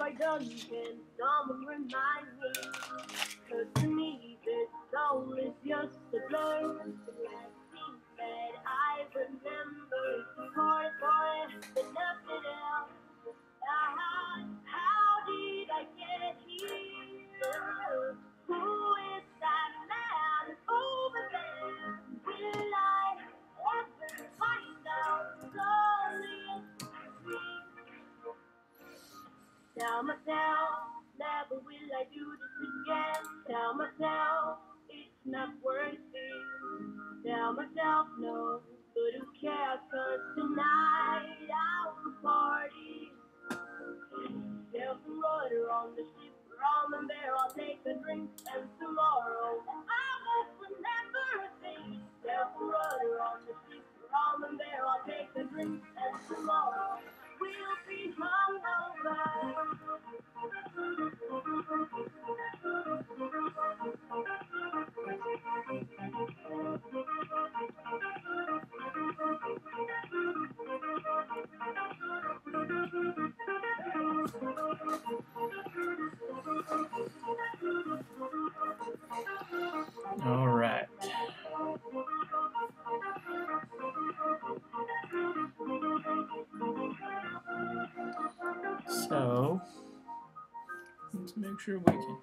I done? Can someone remind me? 'Cause to me, this soul is just a blur. The last thing that I remember is the chorus, but nothing else. How did I get here? Who is that man over there? Will I ever find out? Slowly tell myself, never will I do this again. Tell myself, it's not worth it. Tell myself, no, but who cares? 'Cause tonight I will party. There's some rudder on the ship, rum and beer, I'll take a drink, and tomorrow I won't remember a thing. There's some rudder on the ship, rum and beer, I'll take a drink, and tomorrow we'll be hungover. All right. So let's make sure we can.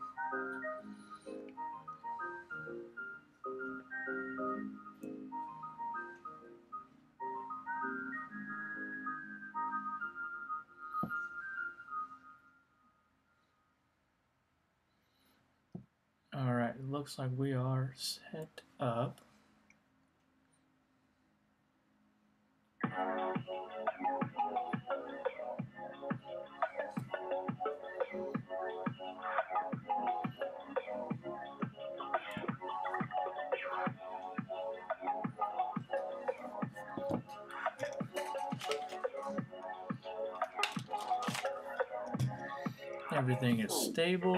All right, it looks like we are set up. Everything is stable.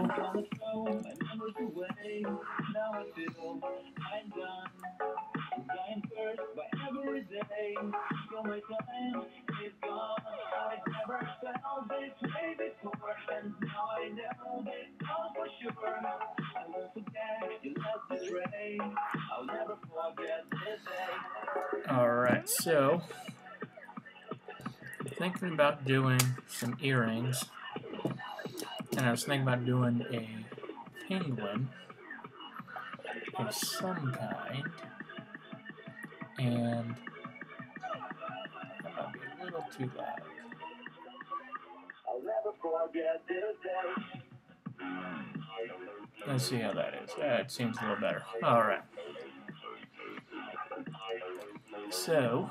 All right, so I'm thinking about doing some earrings, and I was thinking about doing a penguin of some kind, and that might be a little too loud. Let's see how that is. It seems a little better. All right. So,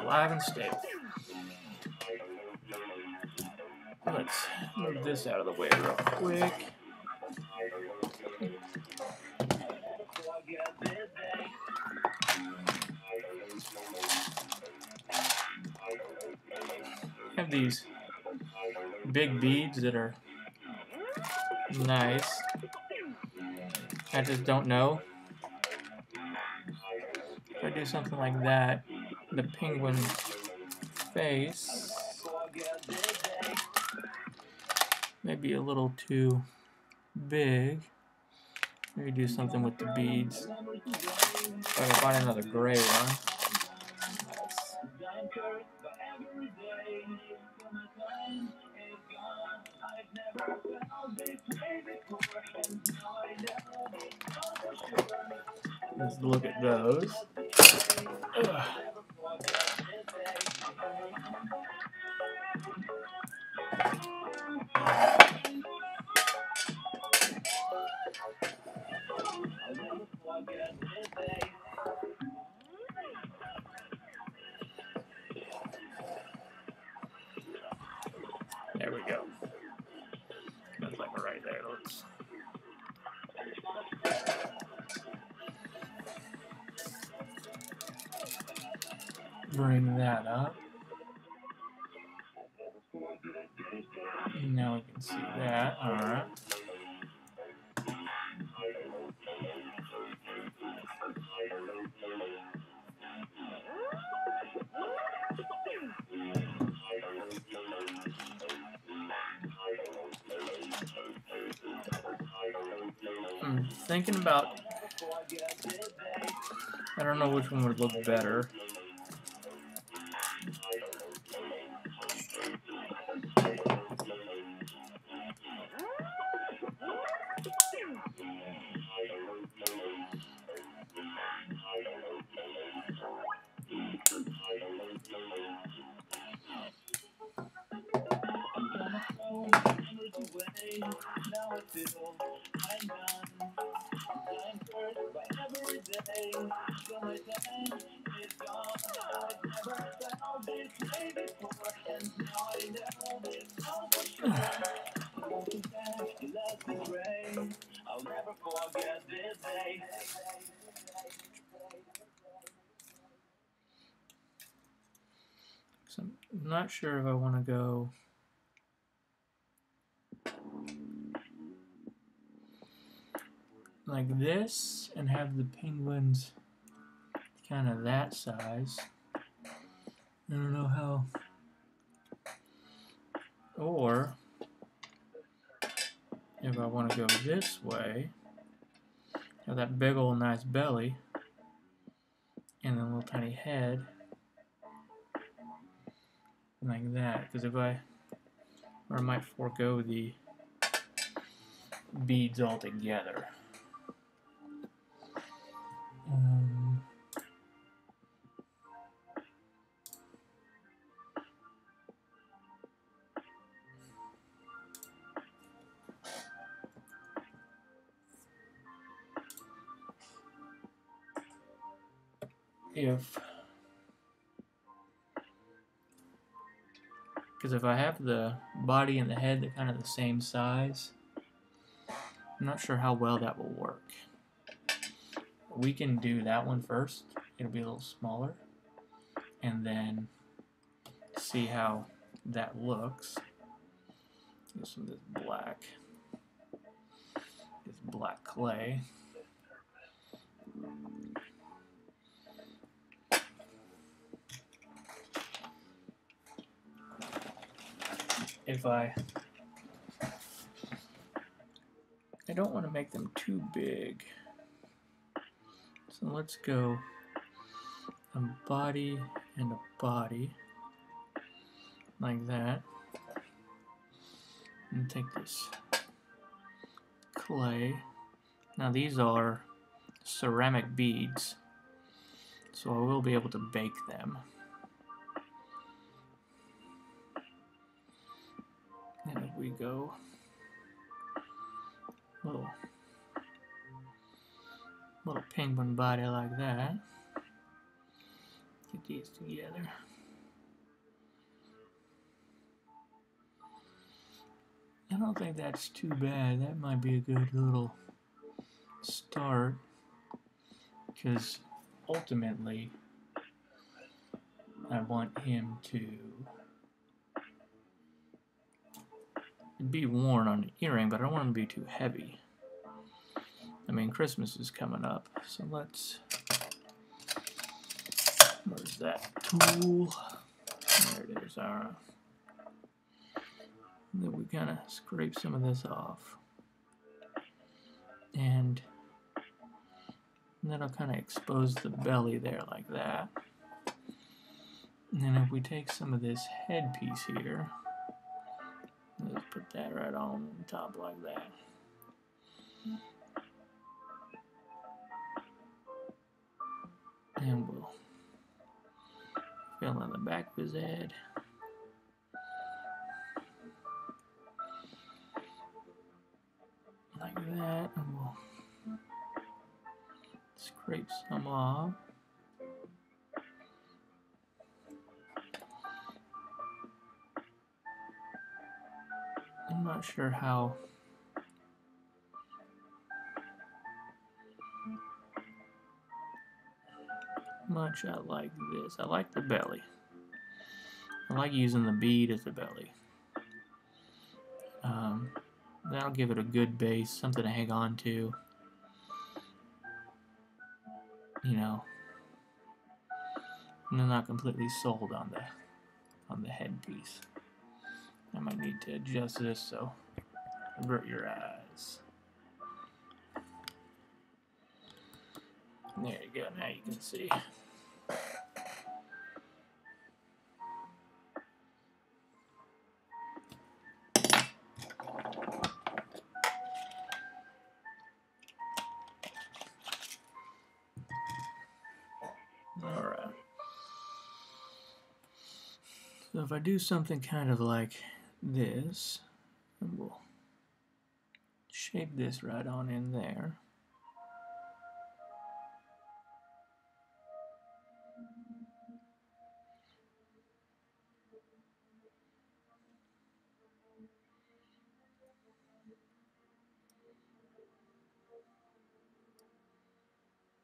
live and stable. Let's move this out of the way real quick. Have these big beads that are nice. I just don't know. If I do something like that, the penguin face may be a little too big. Maybe do something with the beads. If I can find another gray one. Let's look at those. Ugh. There we go. That's like right there. Let's bring that up. Now we can see that. All right. I'm thinking about, I don't know which one would look better. So I'm not sure if I want to go like this and have the penguins kind of that size. I don't know how. Or if I want to go this way, have that big old nice belly and a little tiny head like that. Because if I might forego the beads altogether. Because if I have the body and the head that kind of the same size, I'm not sure how well that will work. We can do that one first. It'll be a little smaller, and then see how that looks. Get some of this black clay. If I don't want to make them too big, so let's go a body and a body like that, and take this clay. Now these are ceramic beads, so I will be able to bake them. And if we go little penguin body like that, get these together. I don't think that's too bad. That might be a good little start, because ultimately I want him to be worn on an earring, but I don't want him to be too heavy. I mean, Christmas is coming up, so let's... Where's that tool? There it is. Alright. Then we kind of scrape some of this off. And that'll kind of expose the belly there like that. And then if we take some of this headpiece here, let's put that right on top like that. And we'll fill in the back of his head. Like that, and we'll scrape some off. I'm not sure how much I like this. I like the belly. I like using the bead as the belly. That'll give it a good base, something to hang on to. You know, I'm not completely sold on the headpiece. I might need to adjust this, so avert your eyes. There you go, now you can see. Alright. So if I do something kind of like this, and we'll shape this right on in there.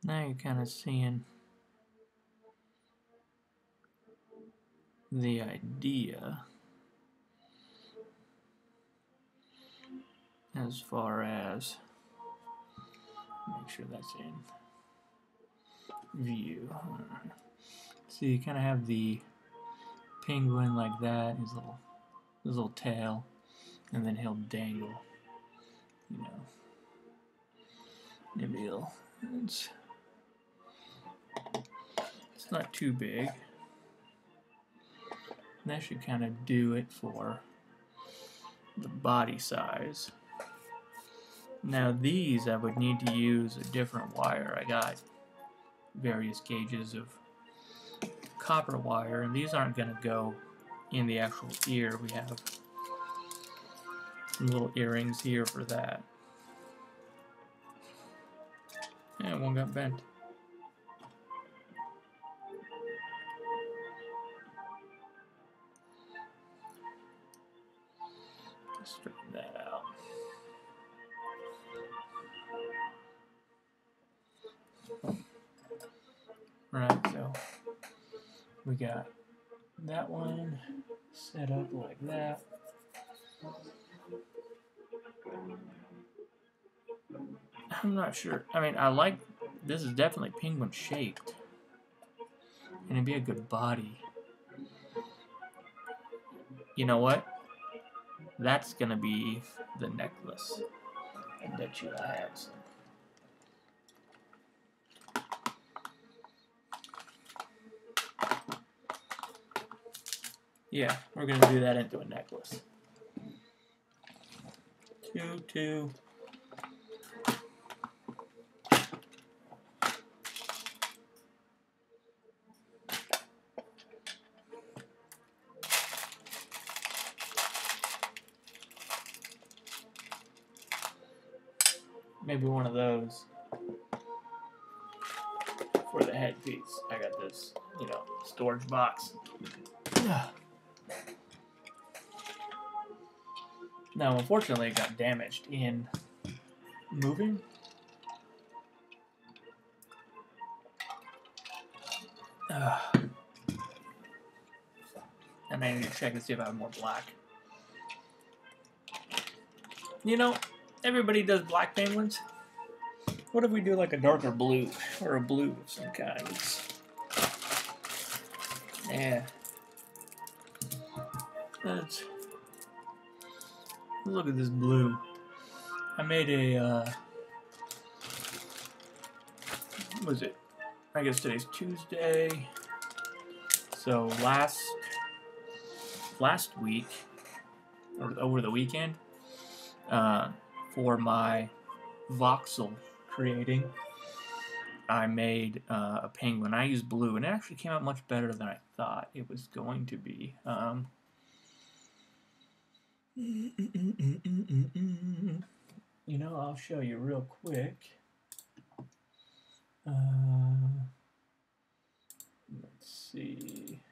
Now you're kind of seeing the idea as far as, make sure that's in view. So you kind of have the penguin like that, his little tail, and then he'll dangle, you know. Maybe it's not too big. And that should kind of do it for the body size. Now these I would need to use a different wire. I got various gauges of copper wire, and these aren't going to go in the actual ear. We have some little earrings here for that. And one got bent. Straighten that out. Right, so we got that one set up like that. I'm not sure. I mean, I like, this is definitely penguin shaped. And it'd be a good body. You know what? That's gonna be the necklace. I bet you I have some. Yeah, we're gonna do that into a necklace. Two. Maybe one of those for the headpiece. I got this, you know, storage box. Now, unfortunately, it got damaged in moving. And I need to check and see if I have more black. You know, everybody does black penguins. What if we do like a darker blue, or a blue of some kind? Yeah. Let's look at this blue. I made a, what was it? I guess today's Tuesday. So last week, or over the weekend, for my voxel creating, I made a penguin. I used blue, and it actually came out much better than I thought it was going to be. You know, I'll show you real quick. Let's see.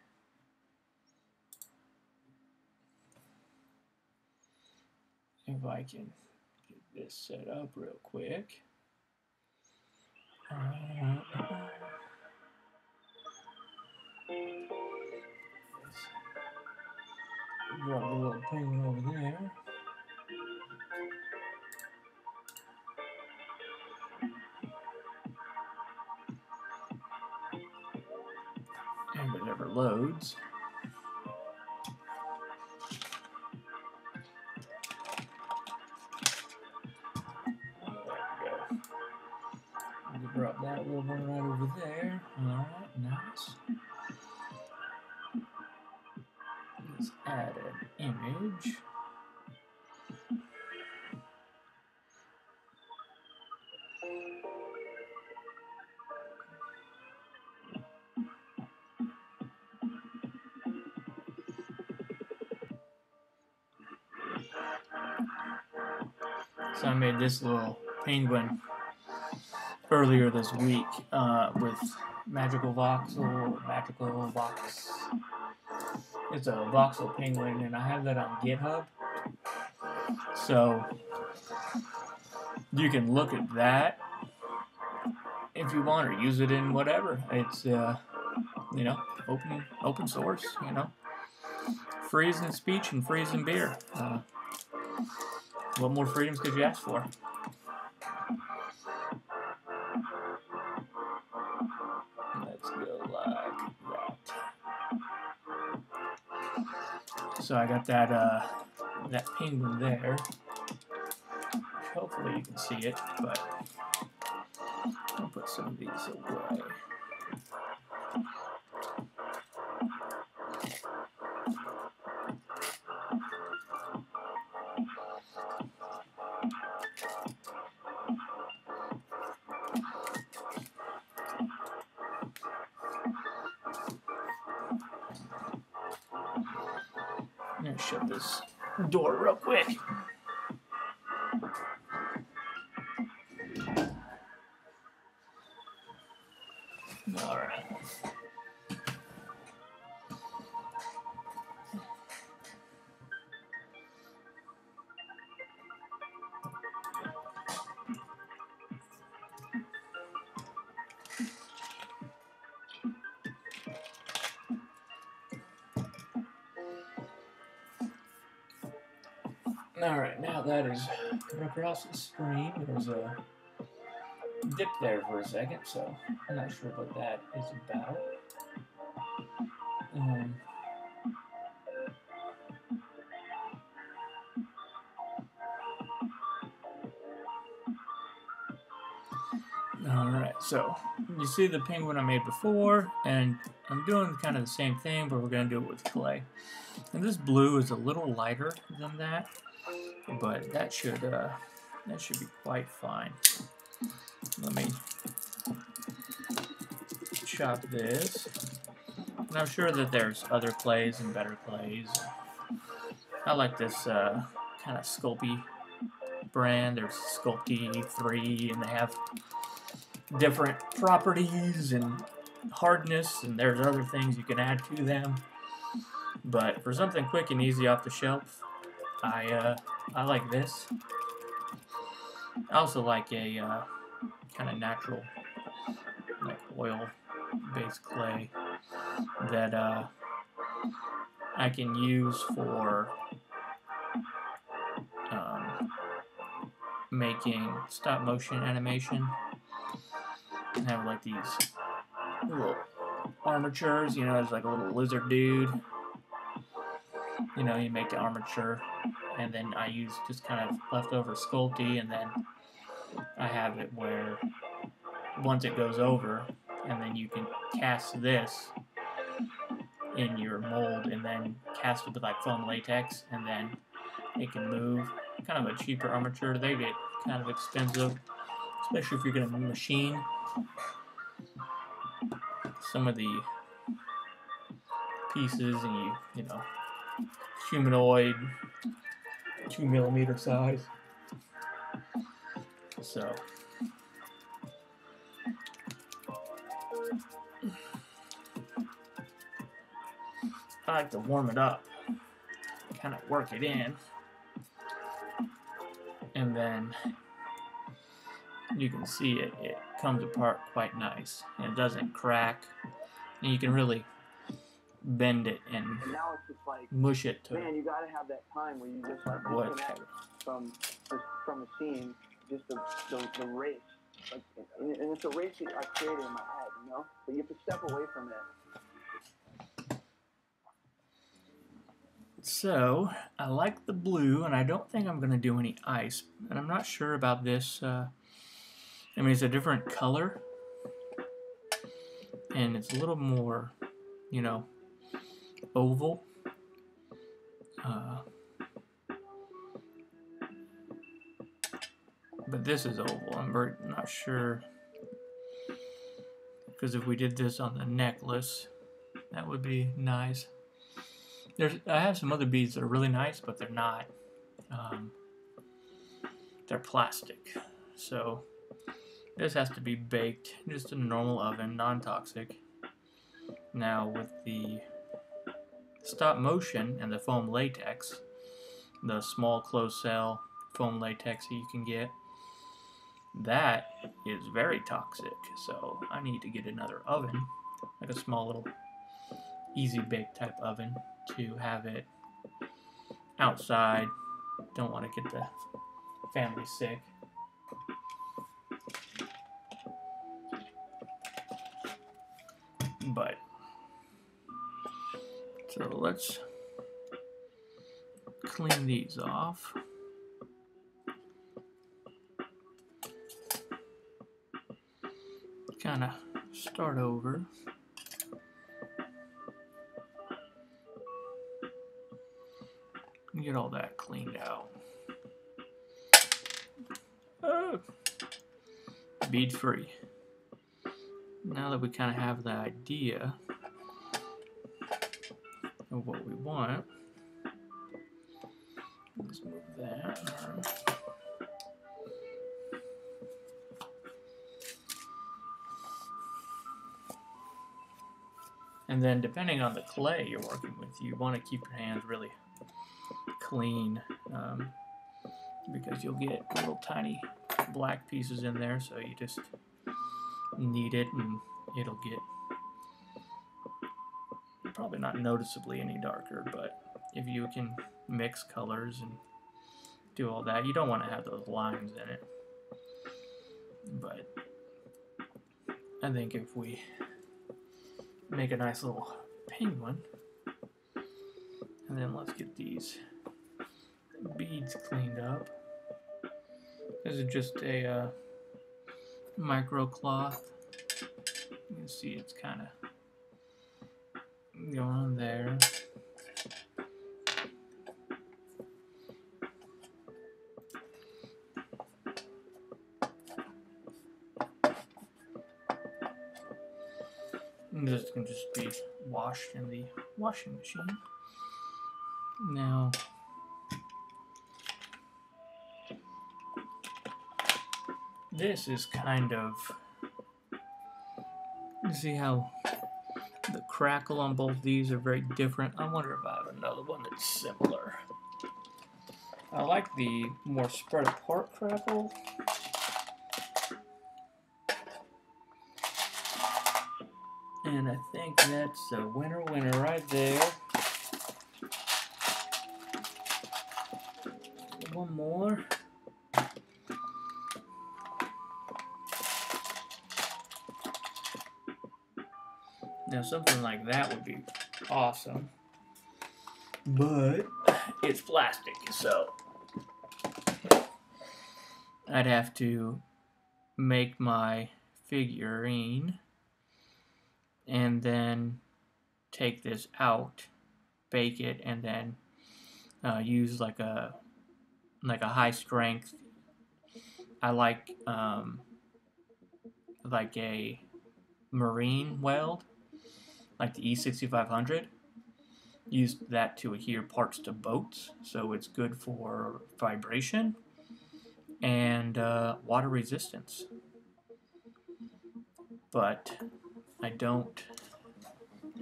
If I can get this set up real quick. Drop the little penguin over there. And it never loads. There we go. Drop that little one right over there. Alright, nice. Let's add an image. So I made this little penguin earlier this week with Magical Vox. It's a voxel penguin, and I have that on GitHub. So you can look at that if you want, or use it in whatever. It's you know, open source. You know, freezing speech and freezing beer. What more freedoms could you ask for? Let's go like that. So I got that that penguin there. Hopefully you can see it, but I'll put some of these away. I'm gonna shut this door real quick. All right. Alright, now that is across the screen. There's a dip there for a second, so I'm not sure what that is about. Alright, so you see the penguin I made before, and I'm doing kind of the same thing, but we're going to do it with clay. And this blue is a little lighter than that, but that should be quite fine. Let me chop this. And I'm sure that there's other clays and better clays. I like this kind of Sculpey brand. There's Sculpey 3, and they have different properties and hardness, and there's other things you can add to them. But for something quick and easy off the shelf, I like this. I also like a kind of natural, like oil-based clay that I can use for making stop-motion animation. And have like these little armatures, you know, there's like a little lizard dude. You know, you make the armature, and then I use just kind of leftover Sculpey, and then I have it where once it goes over, and then you can cast this in your mold, and then cast it with like foam latex, and then it can move. Kind of a cheaper armature. They get kind of expensive, especially if you're going to machine some of the pieces, and you know, humanoid 2mm size. So I like to warm it up, kind of work it in, and then you can see it comes apart quite nice, and it doesn't crack, and you can really bend it and now it's just like, mush it to man, you gotta have that time where you just like whatever. from a scene, just the race, like, and it's a race that I created in my head, you know. But you have to step away from it. So I like the blue, and I don't think I'm gonna do any ice, and I'm not sure about this. I mean, it's a different color, and it's a little more, you know, oval. But this is oval. I'm not sure, because if we did this on the necklace, that would be nice. I have some other beads that are really nice, but they're not. They're plastic. So this has to be baked just in a normal oven, non-toxic. Now with the stop motion and the foam latex, the small closed cell foam latex that you can get, that is very toxic. So I need to get another oven, like a small little easy bake type oven, to have it outside. Don't want to get the family sick. But so let's clean these off. Kind of start over. Get all that cleaned out. Oh. Bead free. Now that we kind of have the idea of what we want, let's move that. And then depending on the clay you're working with, you want to keep your hands really clean, because you'll get little tiny black pieces in there, so you just knead it and it'll get probably not noticeably any darker. But if you can mix colors and do all that, you don't want to have those lines in it. But I think if we make a nice little penguin, and then let's get these beads cleaned up. This is just a micro cloth. You can see it's kind of going on there. And this can just be washed in the washing machine. Now, this is kind of, you see how the crackle on both these are very different? I wonder if I have another one that's similar. I like the more spread apart crackle. And I think that's a winner right there. One more. Now something like that would be awesome, but it's plastic, so I'd have to make my figurine and then take this out, bake it, and then use like a high strength. I like a marine weld, like the E6500. Used that to adhere parts to boats, so it's good for vibration and water resistance. But I don't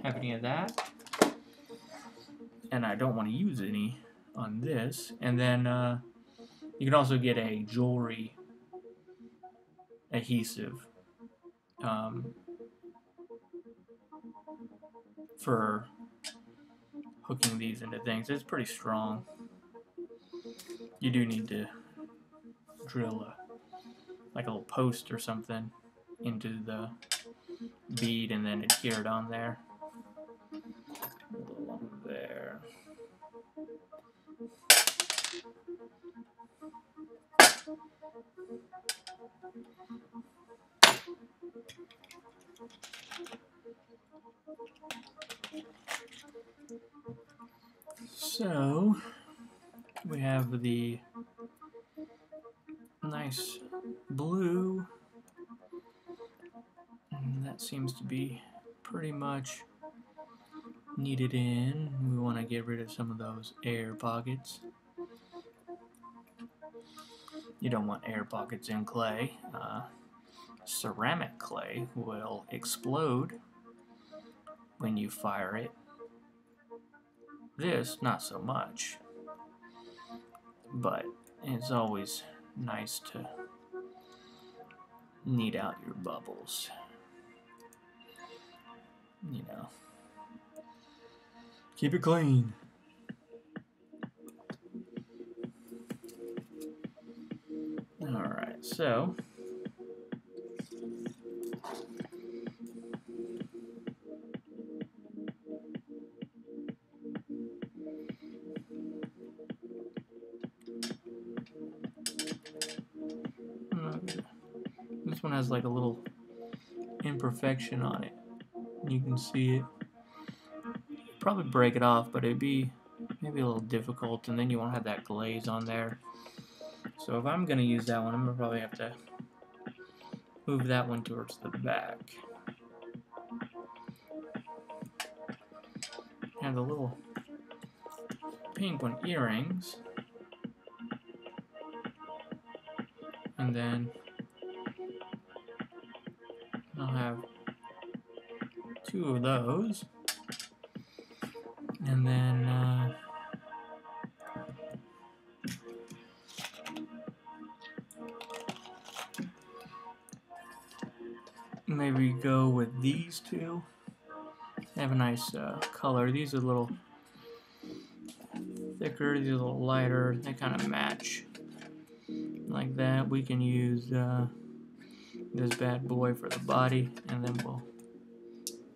have any of that, and I don't want to use any on this. And then you can also get a jewelry adhesive for hooking these into things. It's pretty strong. You do need to drill like a little post or something into the bead and then adhere it on there. A little on there. So we have the nice blue, and that seems to be pretty much kneaded in. We want to get rid of some of those air pockets. You don't want air pockets in clay. Ceramic clay will explode when you fire it. This, not so much. But it's always nice to knead out your bubbles. You know. Keep it clean. Alright, so this one has like a little imperfection on it. You can see it. Probably break it off, but it'd be maybe a little difficult, and then you won't have that glaze on there. So if I'm going to use that one, I'm going to probably have to move that one towards the back. Have the little penguin earrings. And then I'll have 2 of those. And then maybe go with these 2. They have a nice color. These are a little thicker, these are a little lighter. They kind of match like that. We can use this bad boy for the body, and then we'll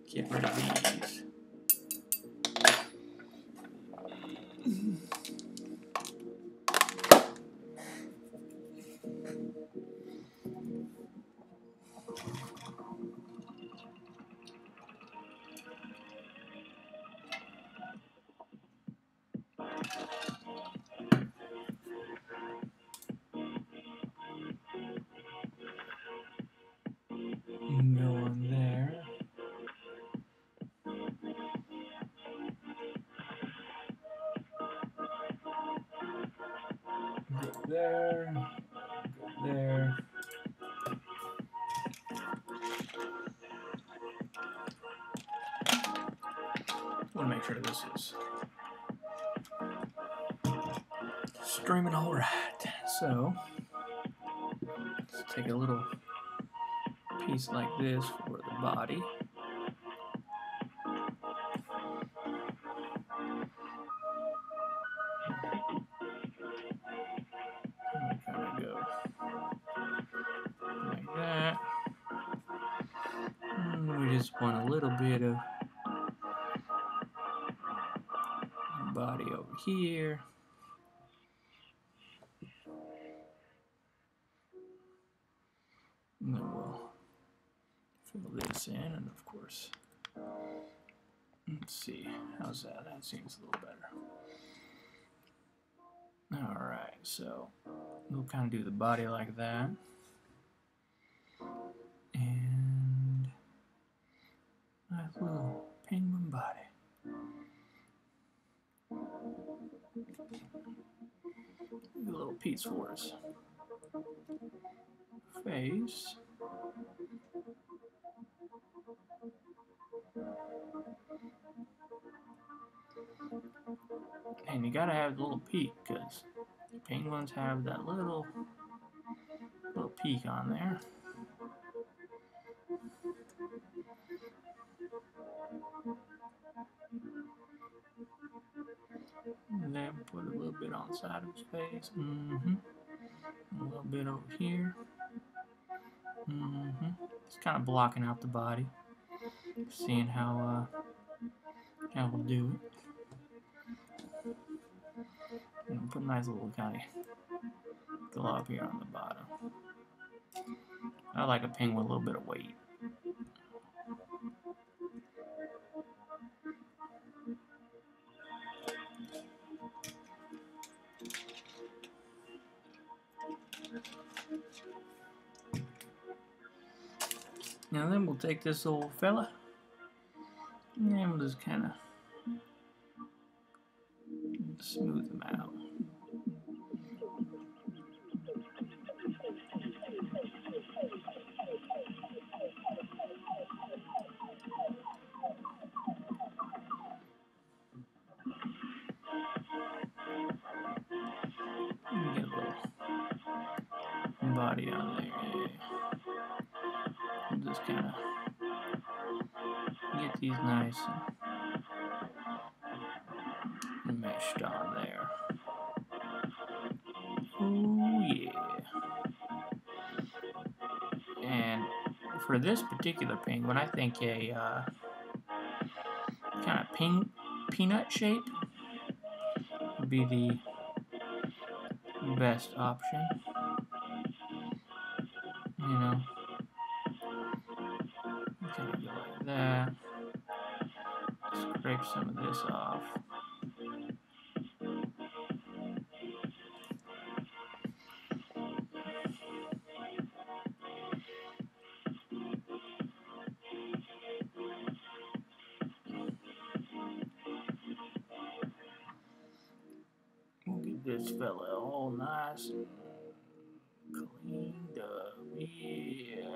get rid of these. Go on there. Go there. Go there. I want to make sure this is streaming all right. So let's take a little piece like this for the body. And kind of go like that. And we just want a little bit of body over here. And then we'll fill this in, and of course, let's see, how's that? That seems a little better. Alright, so we'll kind of do the body like that. And nice little penguin body. A little piece for us. Face. And you gotta have a little peak, because penguins have that little peak on there. And then put a little bit on the side of his face. A little bit over here. Just kind of blocking out the body. Seeing how we'll do it. And put a nice little kind of glob here on the bottom. I like a penguin with a little bit of weight. Now then we'll take this old fella and we'll just kind of smooth him out. Get a little body on there. We'll just kind of get these nice and meshed on there. Oh yeah. And for this particular penguin, I think a kind of peanut shape would be the best option. You know, kind of go like that. Scrape some of this off. We'll get this fella all nice and cleaned up. Yeah.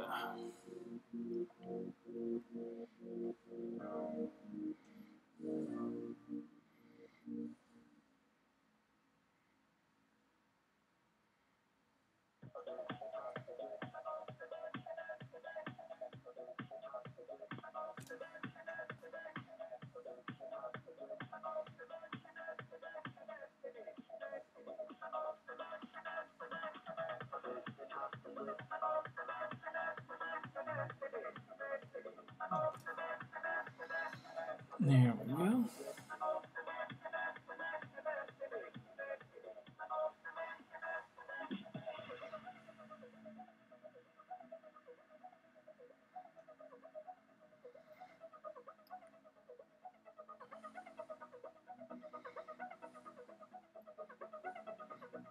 There we go.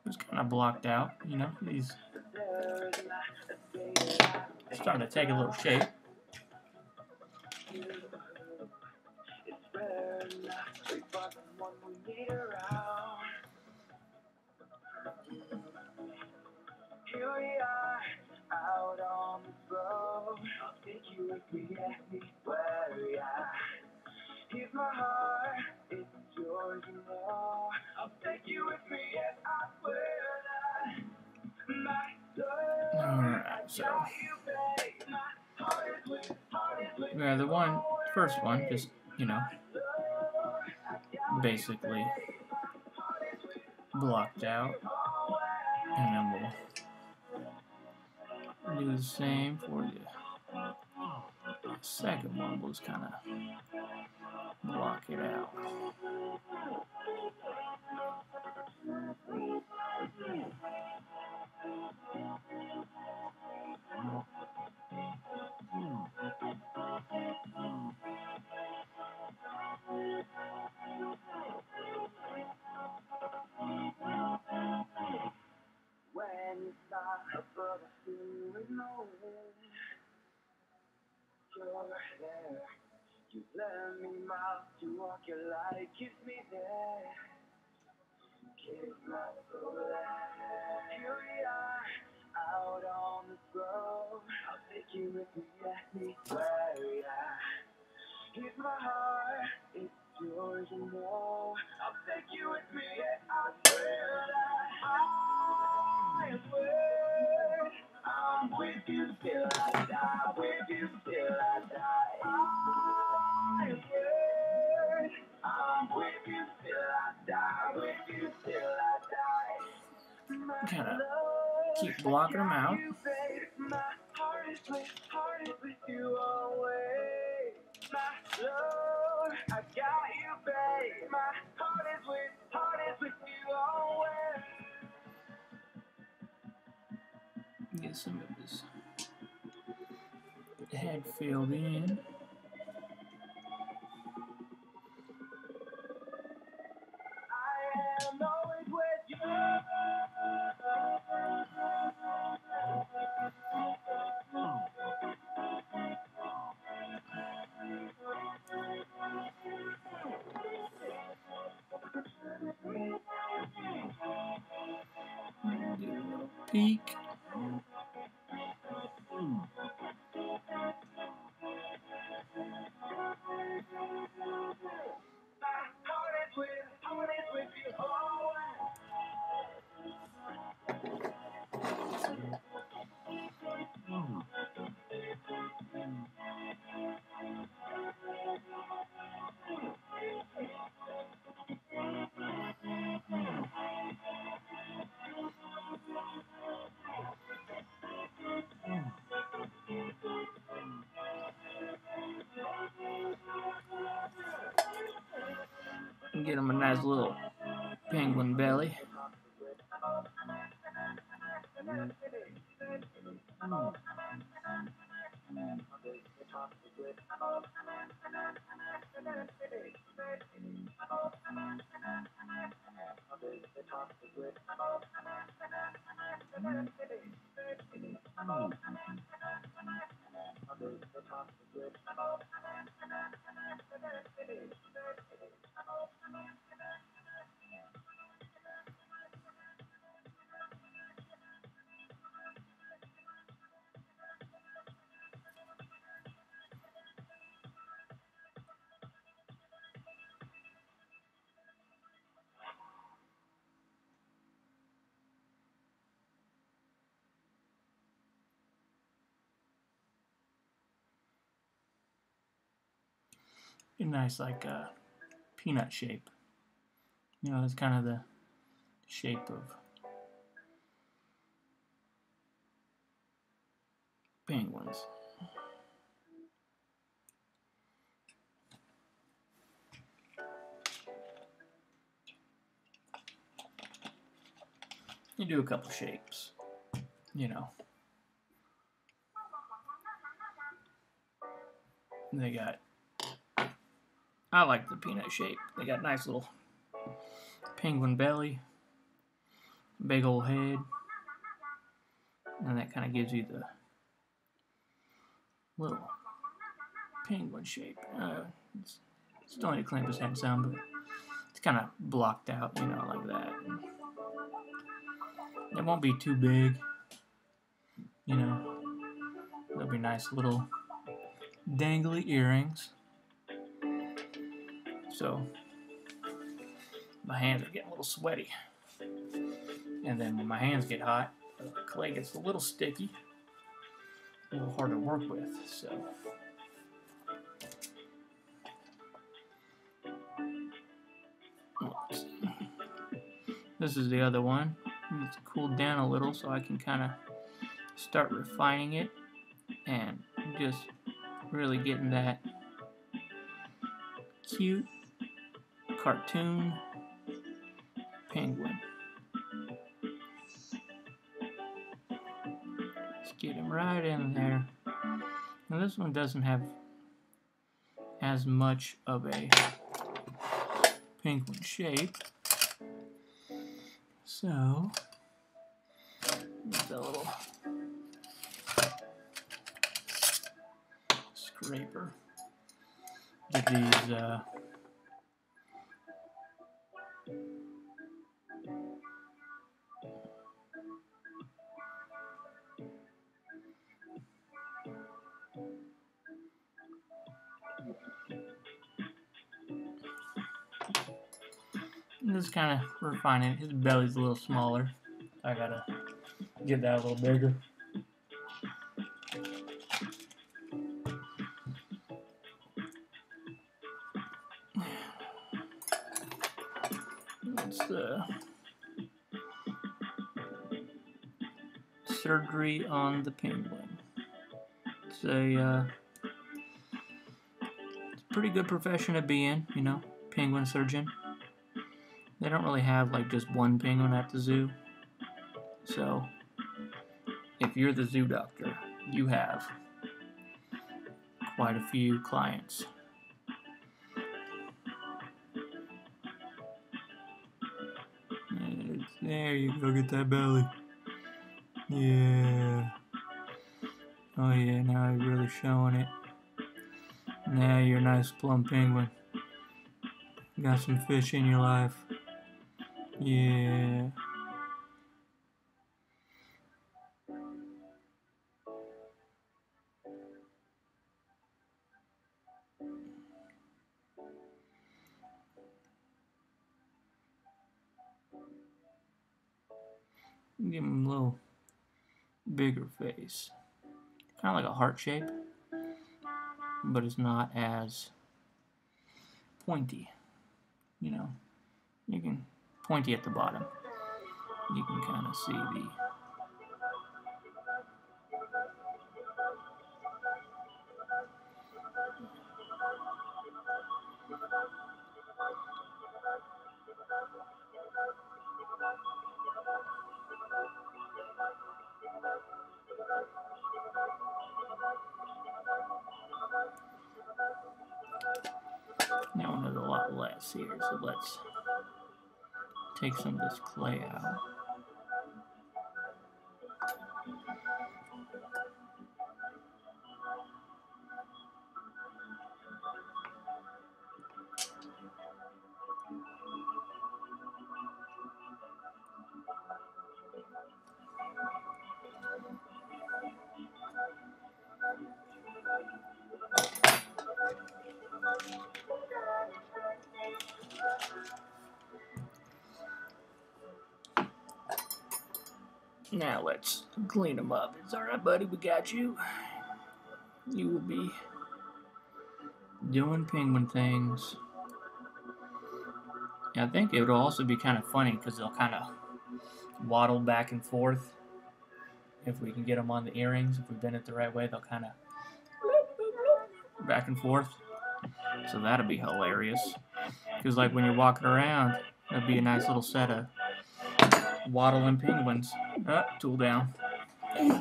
It's kind of blocked out, you know. He's starting to take a little shape. Here we are, out on the road. I'll take you with me, where we are. Here's my heart, it's yours, you know. I'll take you with me, yes, I will. My soul, Alright, so yeah, the first one, just, you know, basically blocked out. And then we'll do the same for the second one. We'll just kind of block it out. when you start above us doing no you're there. You let me mouth to walk your light, kiss me there. Kiss my soul. Here we are, out on the road. I'll take you with me, ask me where we are. Here's my heart, it's yours, you know. I'll take you with me, yeah, I swear that I am with. I'm with you till I die, with you till I die. I am with. I'm with you till I die, with you till I die. Kind of keep blocking them out. My heart is with you always. My love, I got you, babe. My heart is with you always. Get some of this head filled in. I am always with you. peek. Get him a nice little penguin belly. A nice, like, peanut shape. You know, it's kind of the shape of penguins. You do a couple shapes, you know. They got, I like the peanut shape. They got nice little penguin belly, big old head, and that kind of gives you the little penguin shape. Still need to clamp his head some, but it's kind of blocked out, you know, like that. It won't be too big, you know. There'll be nice little dangly earrings. So my hands are getting a little sweaty, and then when my hands get hot, the clay gets a little sticky, a little hard to work with. So this is the other one. It's cooled down a little, so I can kind of start refining it and just really getting that cute cartoon penguin. Let's get him right in there. Now this one doesn't have as much of a penguin shape, so there's a little scraper. Get these just kind of refining it. His belly's a little smaller. I gotta get that a little bigger. It's the surgery on the penguin. It's a pretty good profession to be in, you know, penguin surgeon. They don't really have like just one penguin at the zoo. So if you're the zoo doctor, you have quite a few clients. There you go, get that belly. Yeah. Oh yeah, now you're really showing it. Now you're a nice plump penguin. Got some fish in your life. Yeah. Give him a little bigger face. Kind of like a heart shape, but it's not as pointy. You know, you can pointy at the bottom. You can kind of see the that one is a lot less here, so let's take some of this clay out. Now let's clean them up. It's alright, buddy, we got you. You will be doing penguin things. I think it would also be kind of funny because they'll kind of waddle back and forth. If we can get them on the earrings, if we bend it the right way, they'll kind of back and forth. So that'll be hilarious. Because like when you're walking around, that'd be a nice little set of waddling penguins. Tool down. Alright.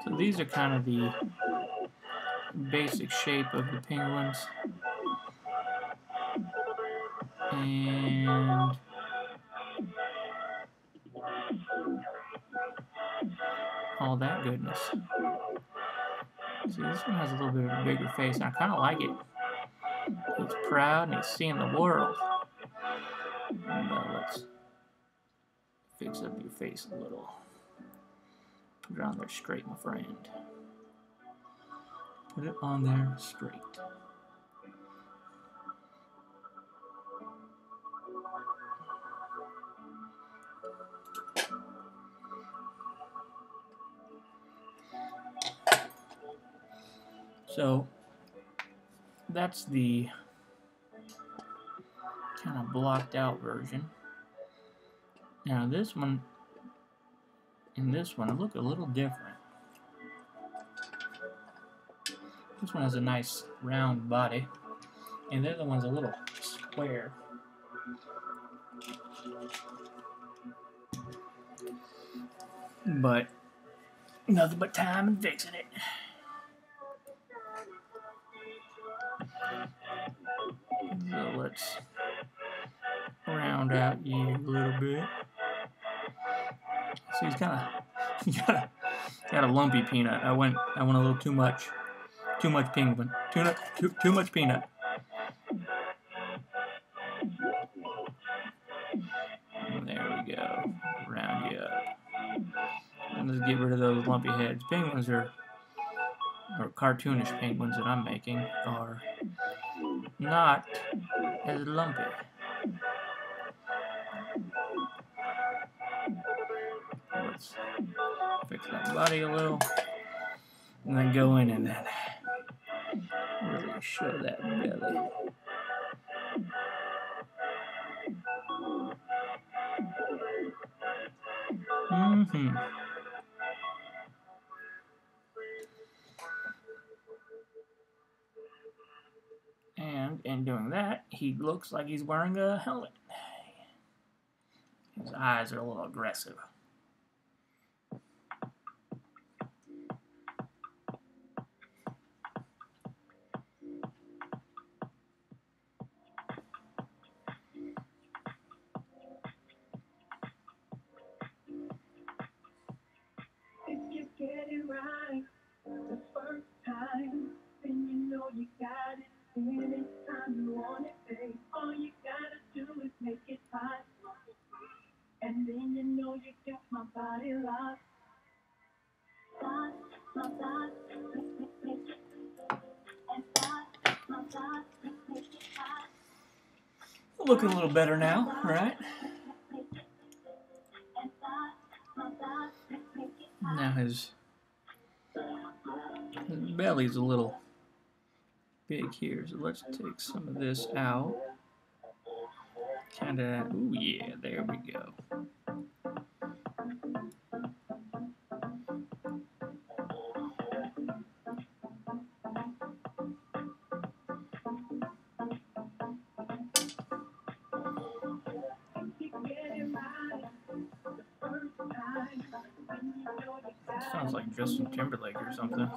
So these are kind of the basic shape of the penguins. And all that goodness. See, this one has a little bit of a bigger face, and I kind of like it. He's proud and he's seeing the world. Now let's fix up your face a little. Put it on there straight, my friend. Put it on there straight. So that's the kind of blocked out version. Now this one and this one look a little different. This one has a nice round body, and the other one's a little square. But nothing but time and fixing it. So let's round out you a little bit. See, he's got a lumpy peanut. I went a little too much penguin. Too much peanut. And there we go. Round you up. And let's get rid of those lumpy heads. Penguins or cartoonish penguins that I'm making are not as lumpy. Let's fix that body a little, and then go in and then really show that belly. And in doing that, he looks like he's wearing a helmet. His eyes are a little aggressive. If you get it right the first time, then you know you got it. Anytime you want it, babe, all you got my body locked. My thoughts, and my thoughts, Looking a little better now, right? Now his belly's a little big here, so let's take some of this out. Kinda, ooh yeah, there we go. Sounds like Justin Timberlake or something.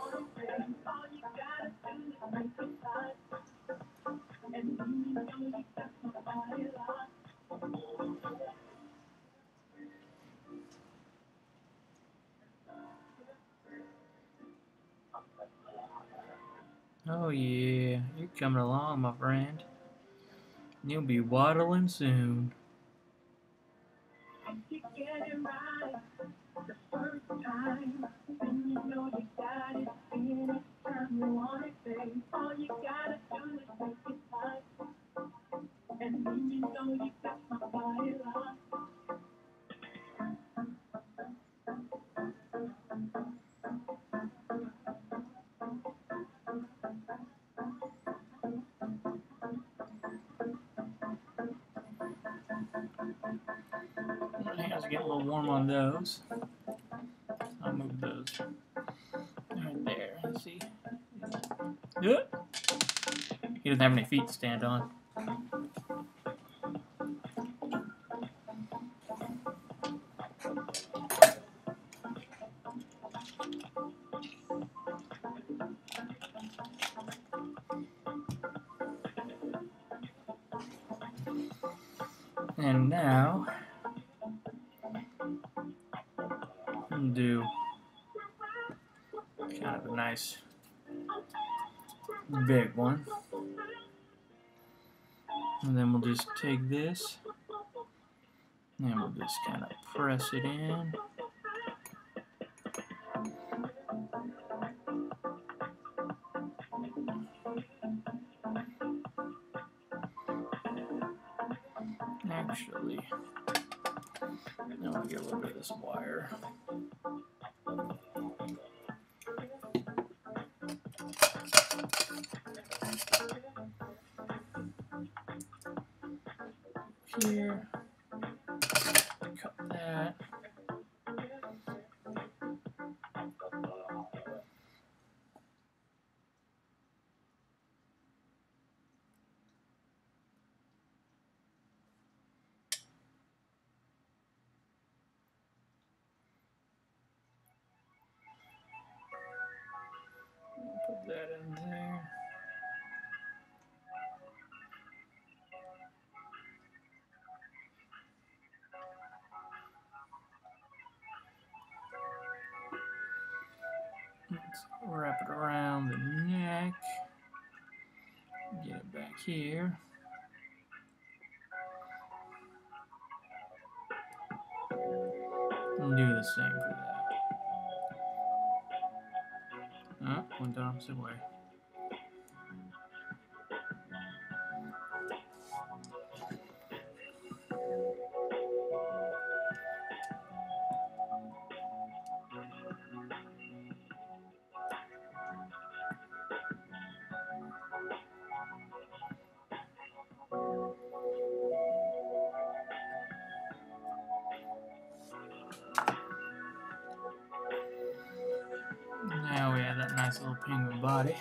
Oh yeah, you're coming along, my friend. You'll be waddling soon. My hands getting a little warm on those. I'll move those right there. Let's see. Good. He doesn't have any feet to stand on. And now, we'll do kind of a nice big one. And then we'll just take this, and we'll just kind of press it in. Actually, I want to get a little bit of this wire. Here, cut that. Put that in there. Let's wrap it around the neck. Get it back here. And do the same for that. Oh, went the opposite way. Now we have that nice little penguin body.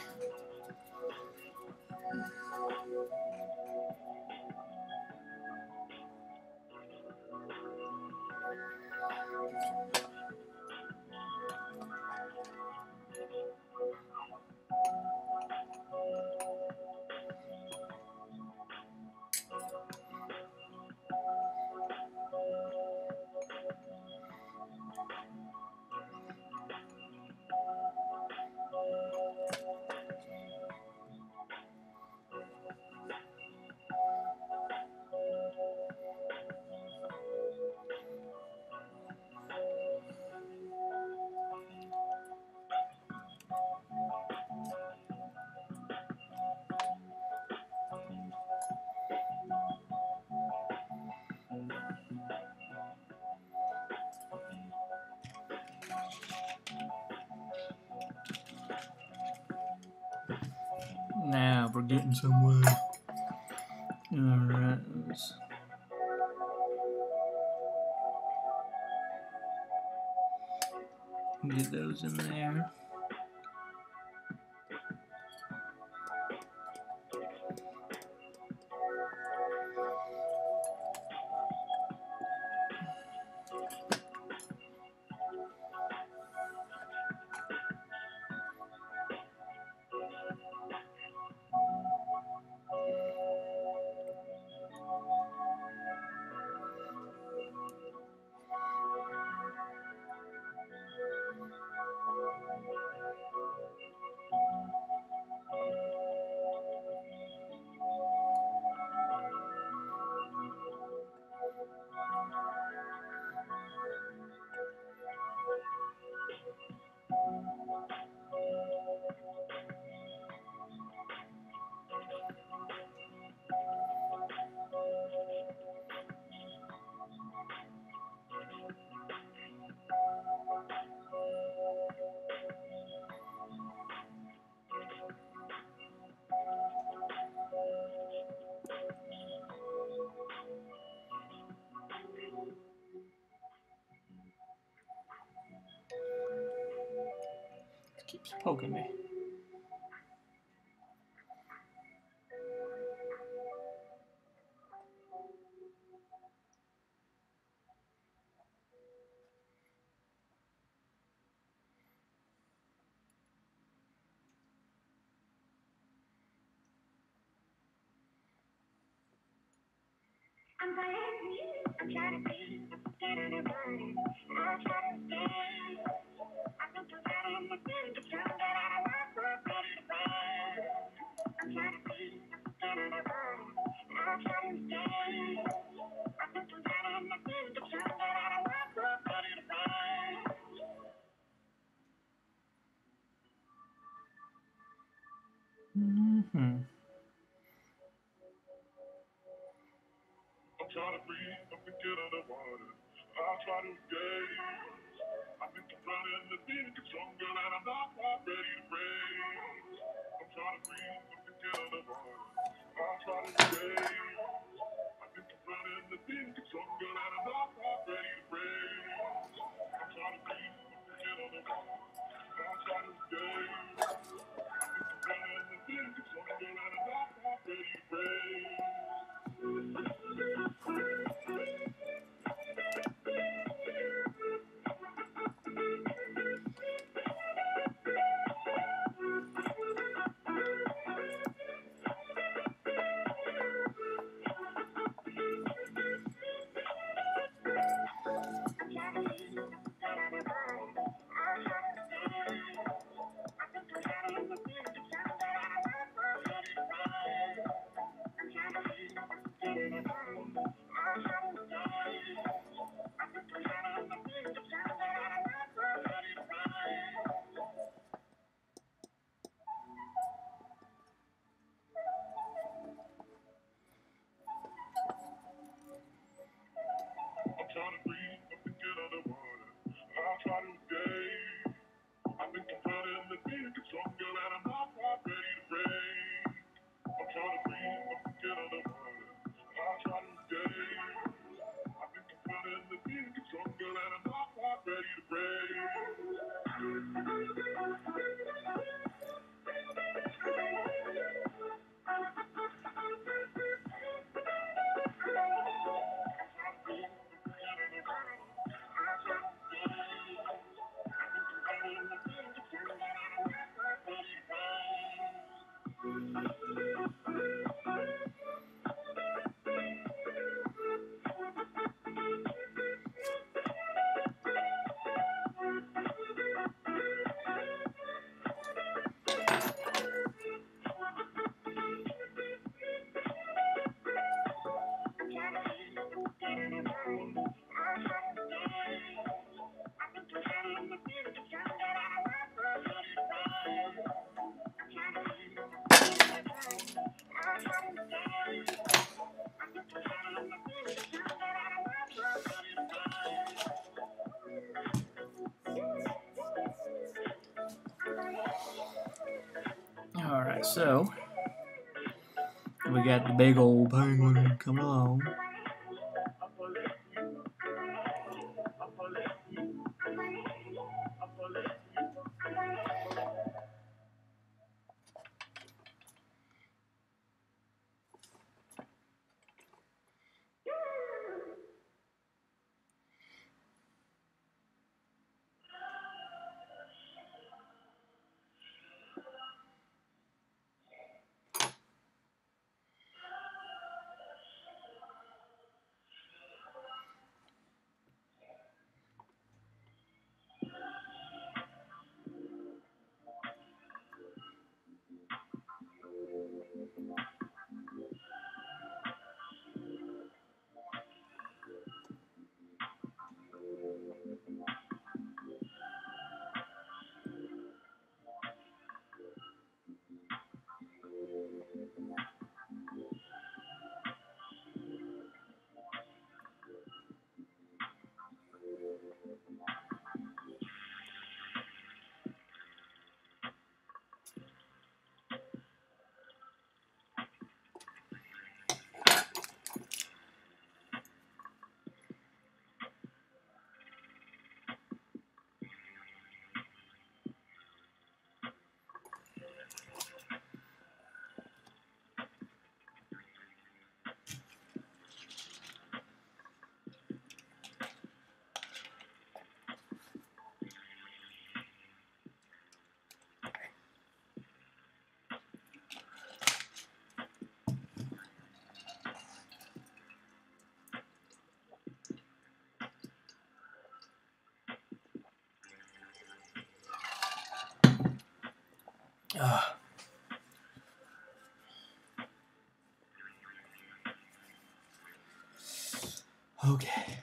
we're getting somewhere. Alright, let's get those in there. It keeps poking me. I'm trying to be, get on the water. I'm trying to stay. I think I'm trying to get stronger than I was ready to break. I'm trying to be, get on the water. I'm trying to stay. I think I'm trying to get stronger than I was ready to break. I'm trying to breathe, I'm to get underwater. I'll try to engage. I think I'm running the beat, get stronger, and I'm not quite ready to break. I'm trying to breathe, I'm to get underwater. I'll try to engage. I think I'm running the beat, get stronger, and I'm not quite ready to break. I'm trying to breathe, I'm to get underwater. I'll try to engage. I think I'm running the beat, get stronger, and I'm not quite ready to break. I'm trying to breathe, I'm to get underwater. I'll try to engage. I think I'm running the beat, get stronger, and I'm not quite ready to break. I'm trying to breathe, I'm to get underwater. I'll try to engage. I think I'm running the beat, get stronger, and I'm not quite ready to break. Alright, so We got the big old penguin coming along. Okay.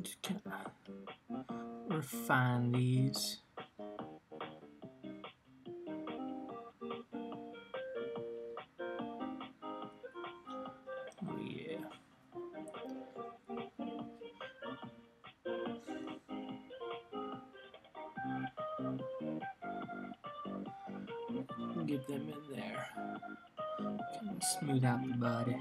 Just gonna refine these. Oh yeah. Get them in there. Kind of smooth out the body.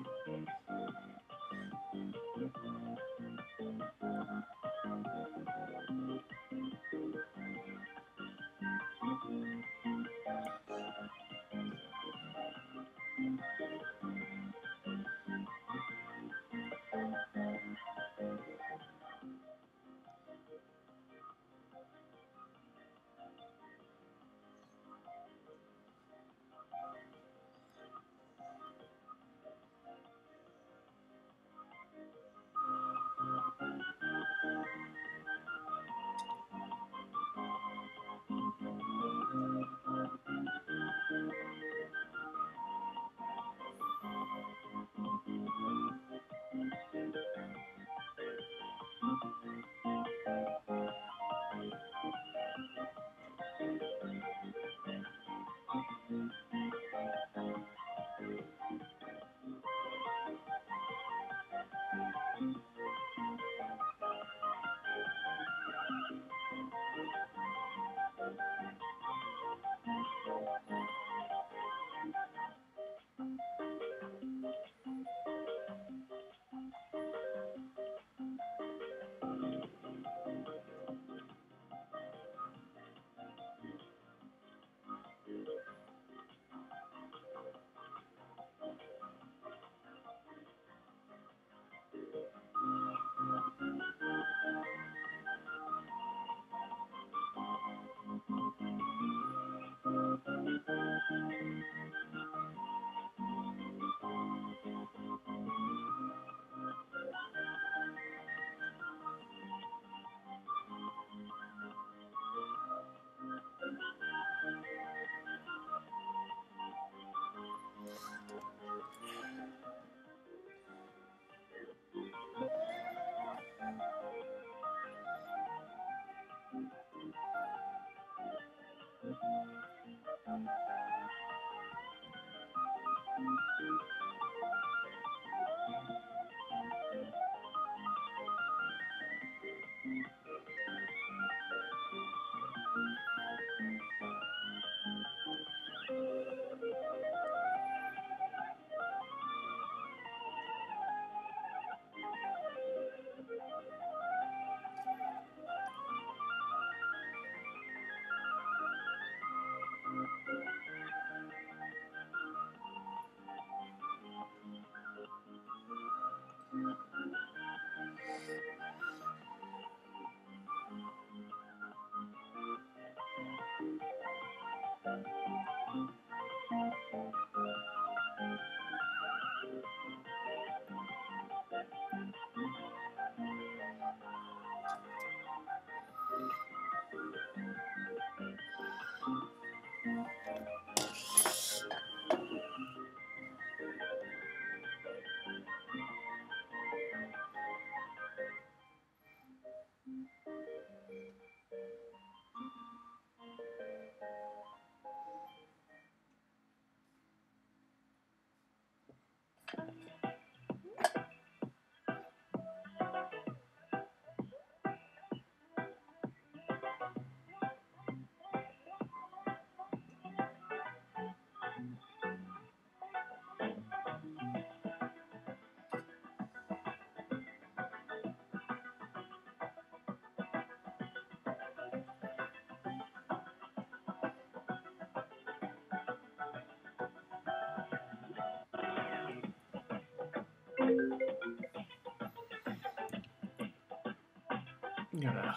got a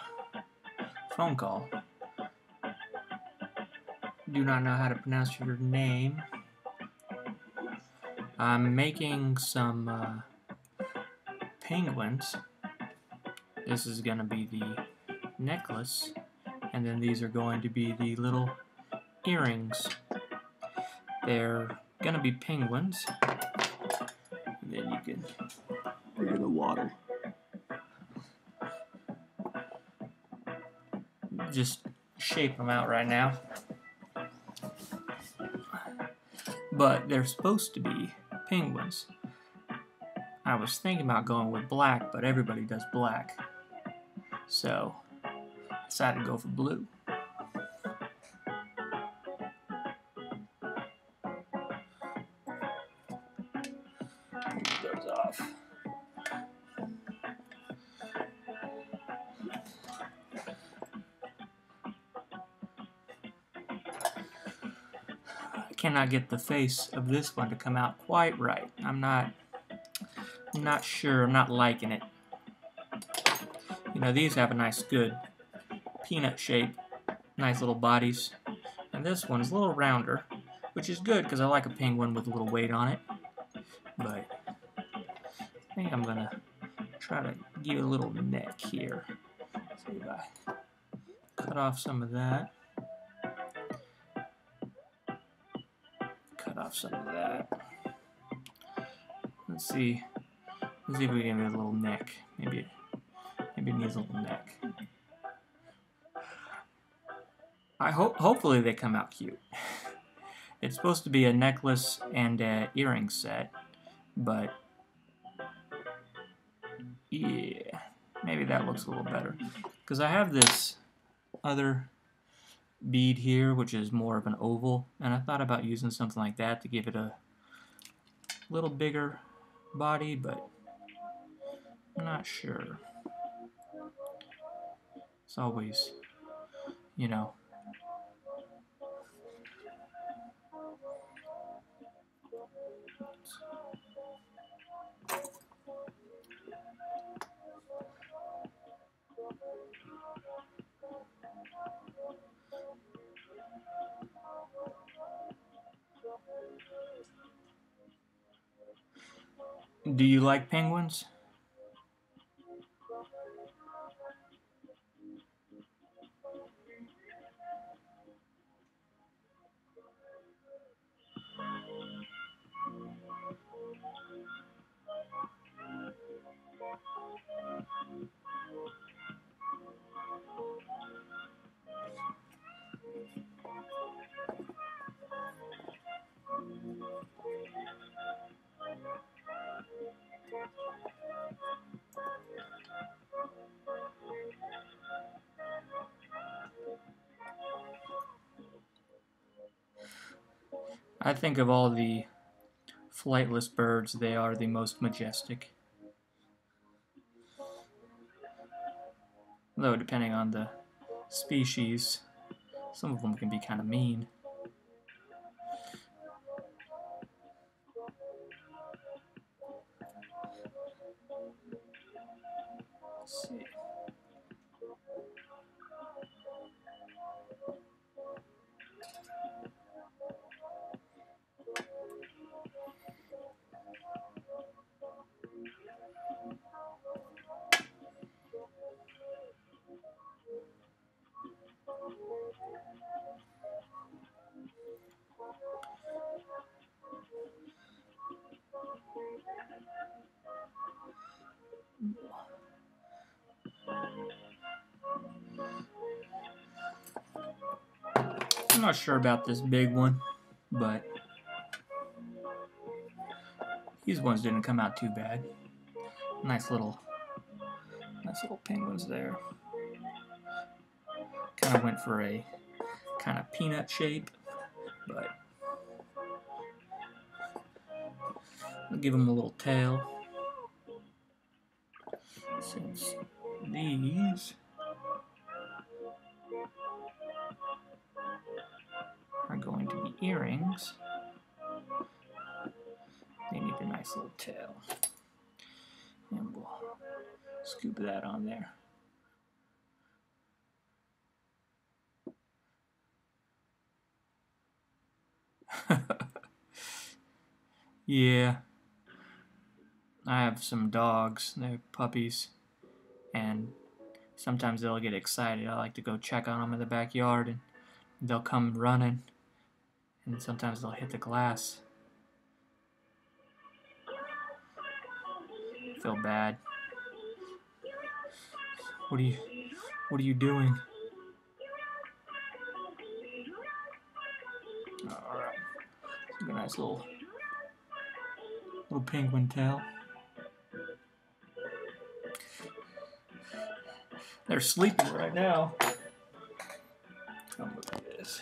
phone call. Do not know how to pronounce your name. I'm making some penguins. This is going to be the necklace, and then these are going to be the little earrings. They're going to be penguins. And then you can bring the water. Just shape them out right now. But they're supposed to be penguins. I was thinking about going with black, but everybody does black. So, I decided to go for blue. Move those off. I cannot get the face of this one to come out quite right. I'm not sure. I'm not liking it. You know, these have a nice, good peanut shape. Nice little bodies. And this one is a little rounder, which is good because I like a penguin with a little weight on it. But I think I'm going to try to give it a little neck here. See if I cut off some of that. Cut off some of that. Let's see if we can give it a little neck. Maybe it needs a little neck. Hopefully they come out cute. It's supposed to be a necklace and an earring set, but yeah, maybe that looks a little better. Because I have this other bead here, which is more of an oval, and I thought about using something like that to give it a little bigger body, but I'm not sure. It's always, you know. Do you like penguins? I think of all the flightless birds, they are the most majestic. Though, depending on the species, some of them can be kind of mean. Let's see. I'm not sure about this big one, but these ones didn't come out too bad. Nice little penguins there. Kind of went for a kind of peanut shape, but I'll give them a little tail. Since these are going to be earrings, they need a nice little tail. And we'll scoop that on there. Yeah. I have some dogs. They're puppies. And sometimes they'll get excited. I like to go check on them in the backyard, and they'll come running. And sometimes they'll hit the glass. I feel bad. What are you doing? Alright. A nice little penguin tail. They're sleeping right now. Look at this.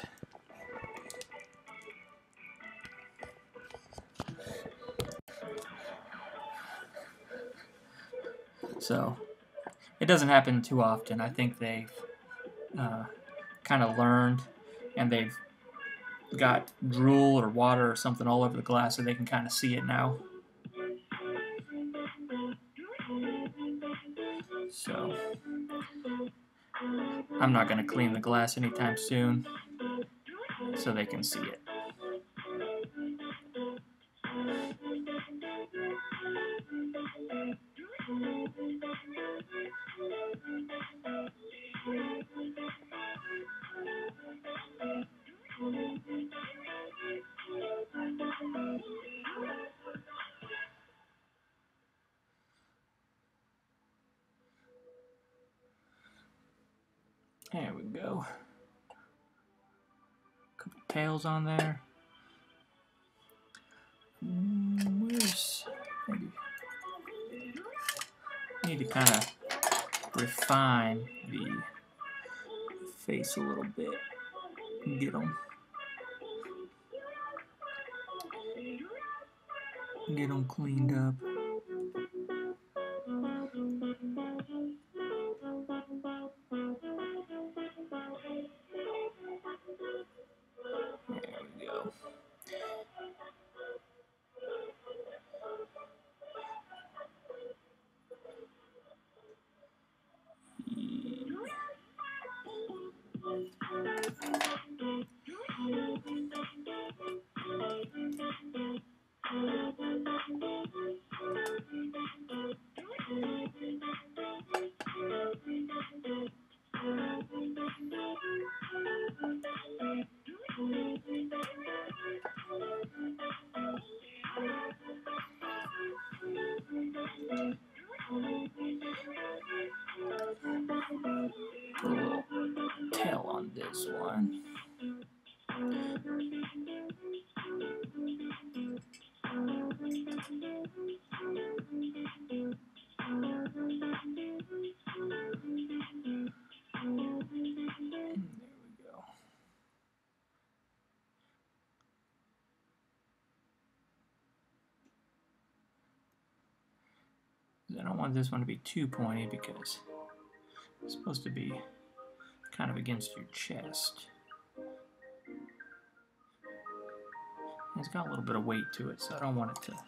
So, it doesn't happen too often. I think they've kind of learned, and they've got drool or water or something all over the glass so they can kind of see it now. So, I'm not going to clean the glass anytime soon so they can see it. There we go. Couple tails on there. Where's maybe need to kind of refine the face a little bit and get them cleaned up. There we go. Put a little tail on this one. I don't want this one to be too pointy because it's supposed to be kind of against your chest. And it's got a little bit of weight to it, so I don't want it to poke.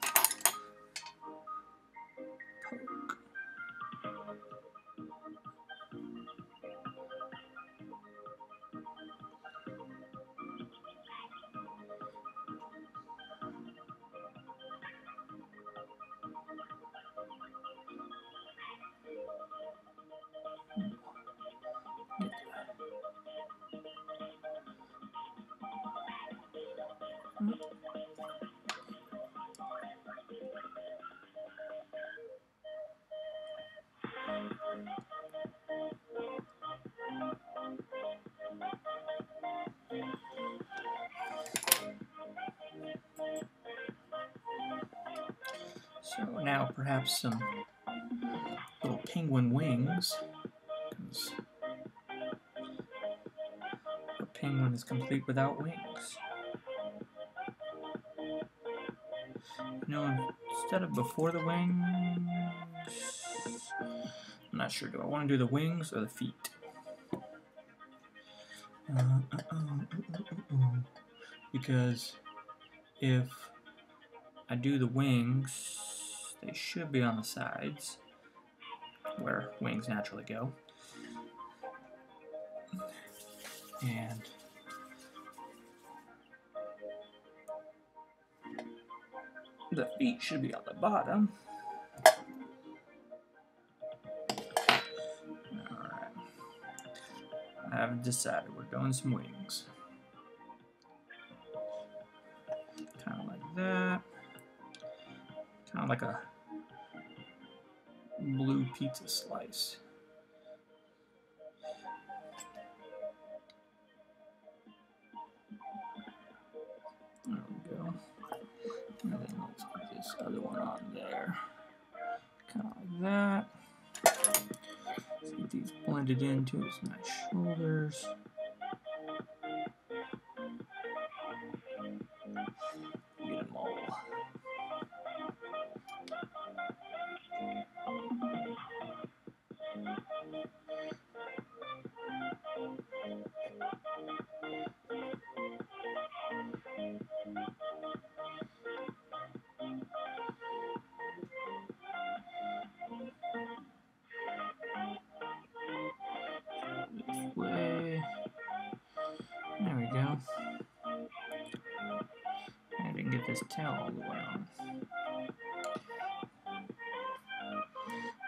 So now perhaps some little penguin wings, because a penguin is complete without wings. No, instead of before the wings, I'm not sure. Do I want to do the wings or the feet? Because if I do the wings, they should be on the sides, where wings naturally go. And The feet should be on the bottom. Alright. I've decided we're doing some wings. Kind of like that. Kind of like a blue pizza slice. There we go. And then let's put this other one on there. Kind of like that. Let's get these blended into his nice shoulders. Get them all. This way. There we go. I didn't get this tail all the way on.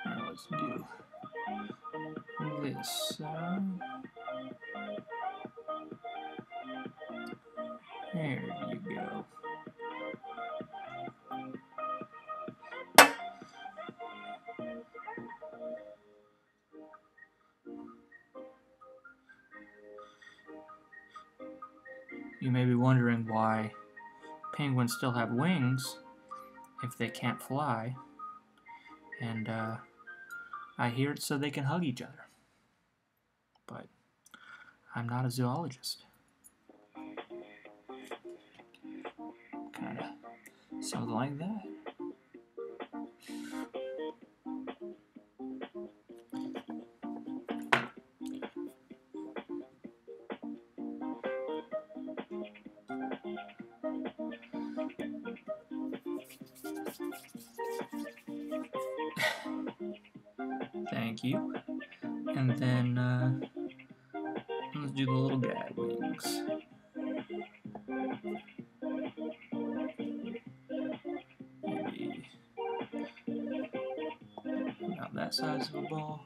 Now let's do this side. There you go. You may be wondering why penguins still have wings if they can't fly, and I hear it's so they can hug each other, but I'm not a zoologist. Kind of something like that. Thank you. And then let's do the little gag wings. Maybe about that size of a ball.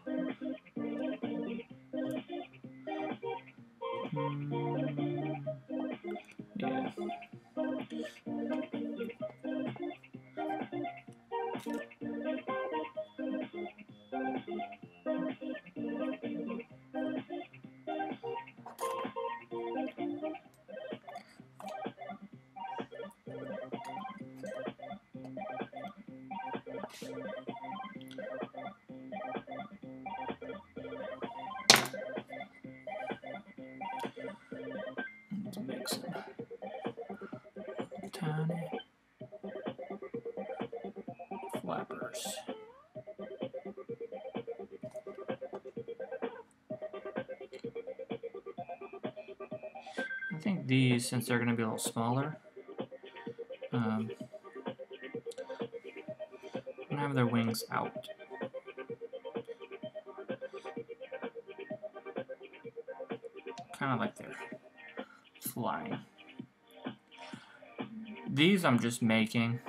Yeah. Let's make some tiny flappers. I think these, since they're going to be a little smaller, I'm going to have their wings out. Kind of like they're flying. These I'm just making.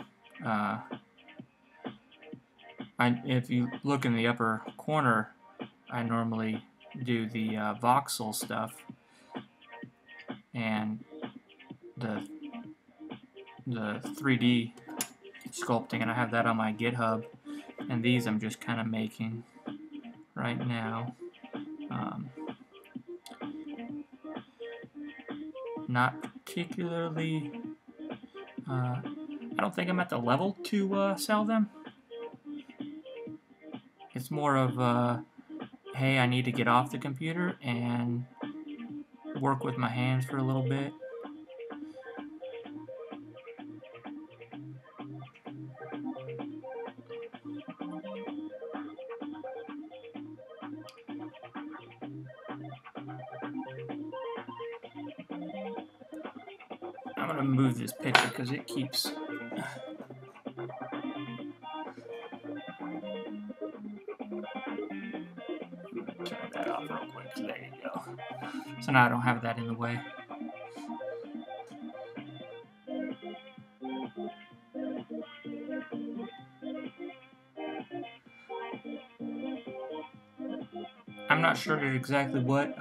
If you look in the upper corner, I normally do the voxel stuff and the 3D sculpting, and I have that on my GitHub. And these I'm just kind of making right now. Not particularly. I don't think I'm at the level to sell them. It's more of hey, I need to get off the computer and work with my hands for a little bit. I'm going to move this picture because it keeps... Turn that off real quick. There you go. So now I don't have that in the way. I'm not sure exactly what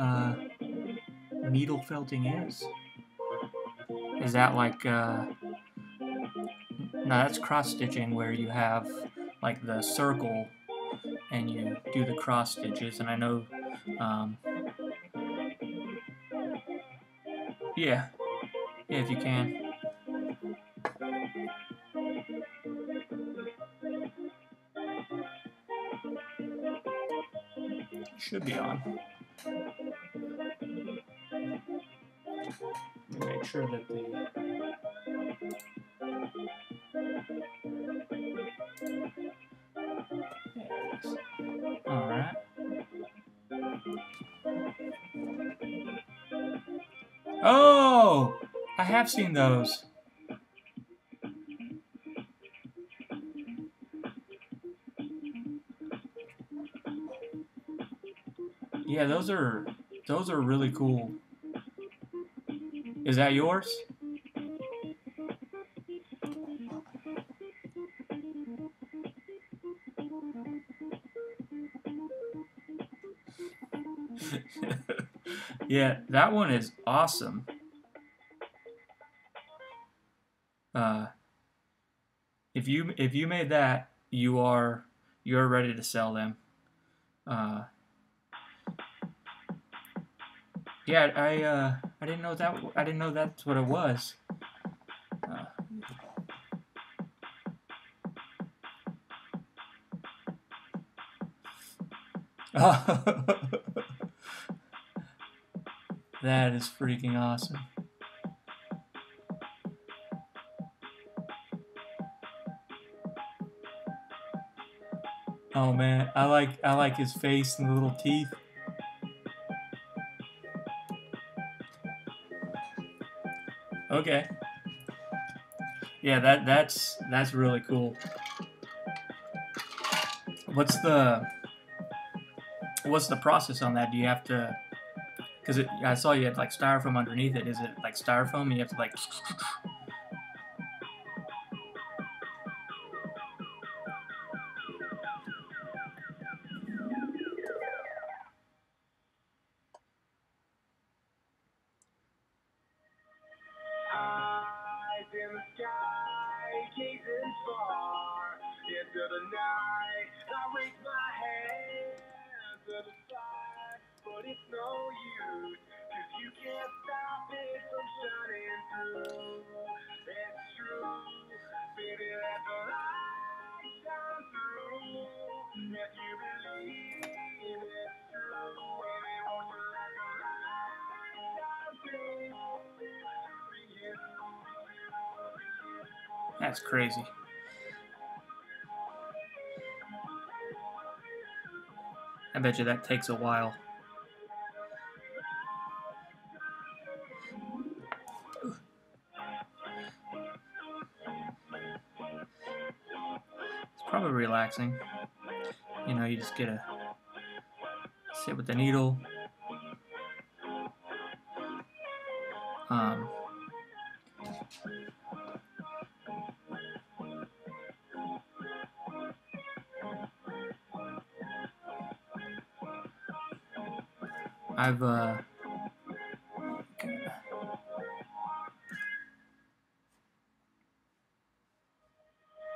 needle felting is. Is that like no, that's cross stitching where you have like the circle and you do the cross stitches, and I know yeah, if you can. Should be on. Make sure that the there it is. All right. Oh, I have seen those. Yeah, those are really cool. Is that yours? Yeah, that one is awesome. If you made that, you're ready to sell them. Yeah, I didn't know that. I didn't know that's what it was. That is freaking awesome. Oh man, I like his face and the little teeth. Okay. Yeah, that's really cool. What's the process on that? Do you have to? Because I saw you had like styrofoam underneath it. Is it like styrofoam? And you have to like. Eyes in the sky, gazing far into the night. I raise my hand to the sky, but it's no use, 'cause you can't stop it from shining through. It's true, baby, let the light shine through. If you believe it's true, baby, won't you let the light shine through? That's crazy. I bet you that takes a while. It's probably relaxing. You know, you just get to sit with the needle. I've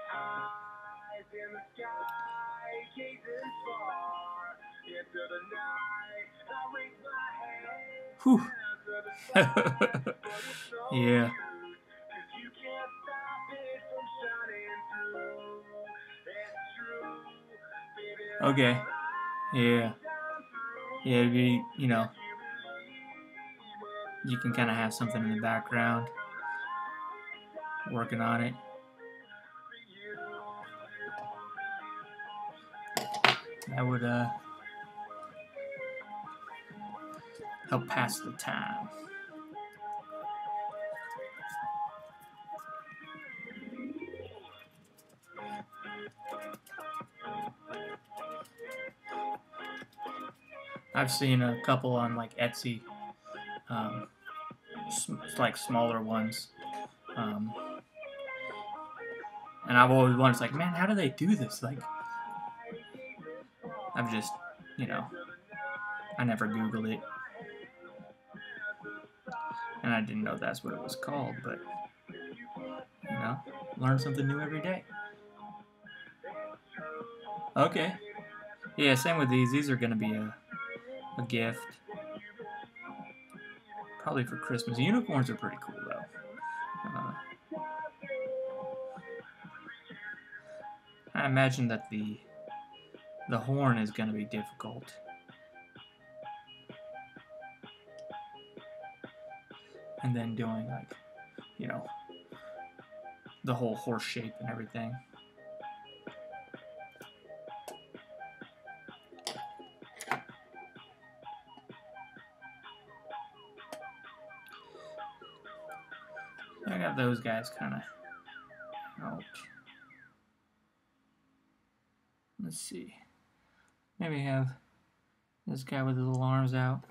Eyes in the sky, gazing far into the night. I raise my hand whew. to the sky, but it's no Yeah. use, 'cause you can't stop it from shining through. It's true, baby, let the Okay. light Yeah. shine through. Yeah, it'd be, you know, If you believe it, you can kind of have something in the background working on it. That would help pass the time. I've seen a couple on like Etsy, like smaller ones, and I've always wondered, like, man, how do they do this? Like, I've just, you know, I never Googled it. And I didn't know that's what it was called, but, you know, learn something new every day. Okay. Yeah, same with these. These are going to be a gift. Probably for Christmas. Unicorns are pretty cool, though. I imagine that the horn is going to be difficult. And then doing, like, you know, the whole horse shape and everything. I got those guys kind of out. Let's see. Maybe have this guy with his little arms out.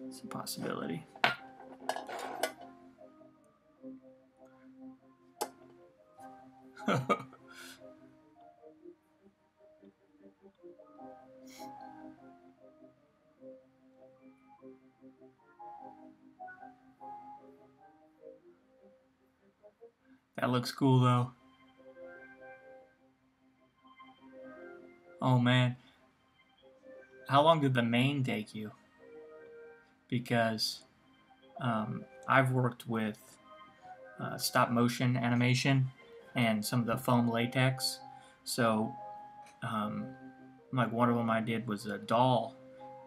It's a possibility. That looks cool, though. Oh, man. How long did the mane take you? Because I've worked with stop motion animation and some of the foam latex. So, like one of them I did was a doll,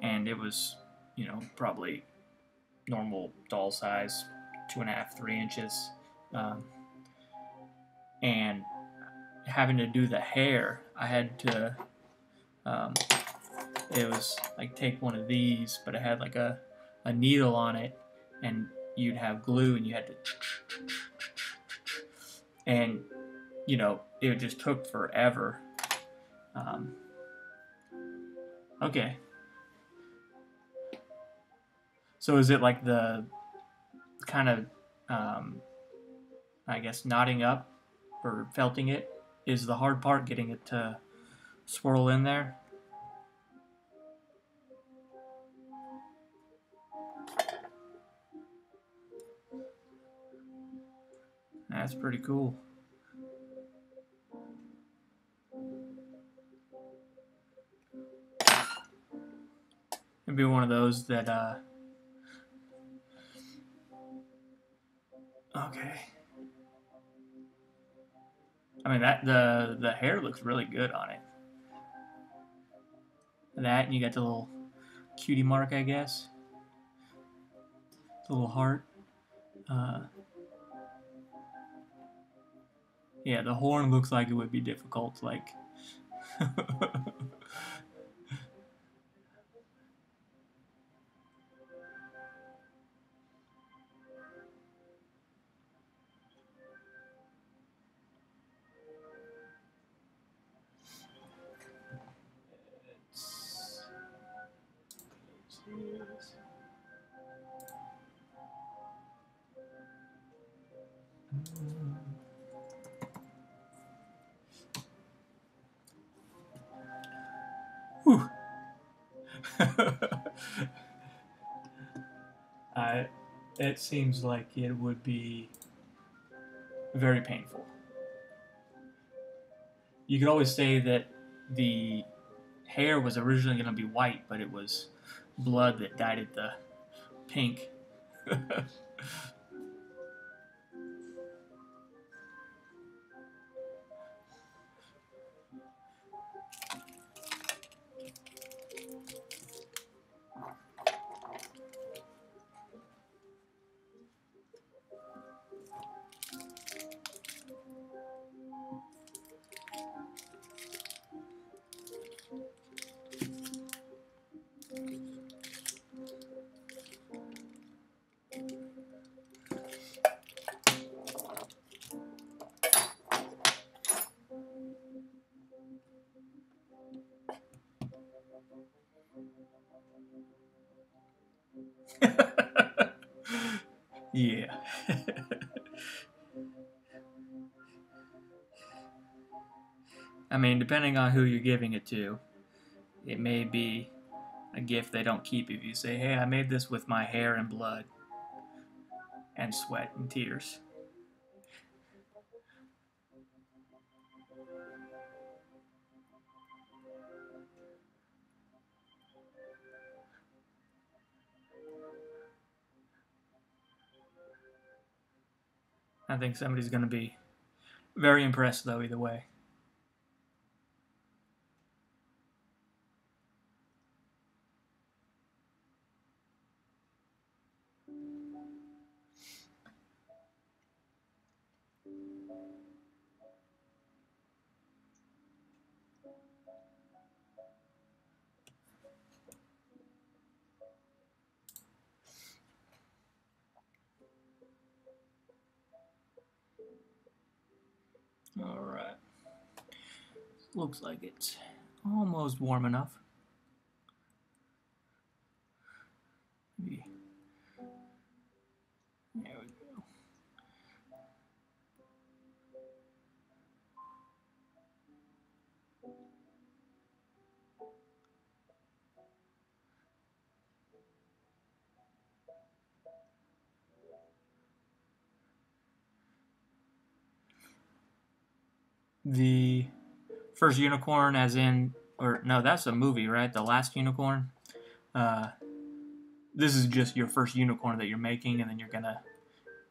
and it was, you know, probably normal doll size, 2.5, 3 inches. And having to do the hair, I had to, it was like take one of these, but it had like a needle on it, and you'd have glue, and you had to, and, you know, it just took forever. Okay. So is it like the kind of, I guess, knotting up or felting it is the hard part, getting it to swirl in there? That's pretty cool. It'd be one of those that, okay. I mean, that the hair looks really good on it. That, and you got the little cutie mark, I guess. The little heart. Yeah, the horn looks like it would be difficult, like. Whew. It seems like it would be very painful. You could always say that the hair was originally going to be white, but it was blood that dyed it the pink. I mean, depending on who you're giving it to, it may be a gift they don't keep if you say, hey, I made this with my hair and blood and sweat and tears. I think somebody's going to be very impressed, though, either way. Alright. Looks like it's almost warm enough. Maybe. There we go. The first unicorn, as in, or no, that's a movie, right? The Last Unicorn. This is just your first unicorn that you're making, and then you're gonna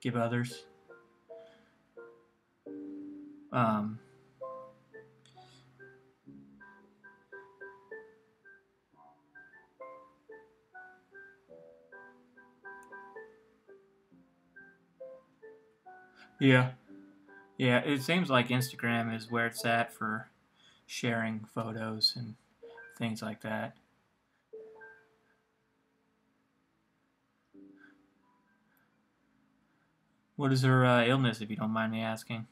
give others. Yeah. Yeah, it seems like Instagram is where it's at for sharing photos and things like that. What is her illness, if you don't mind me asking?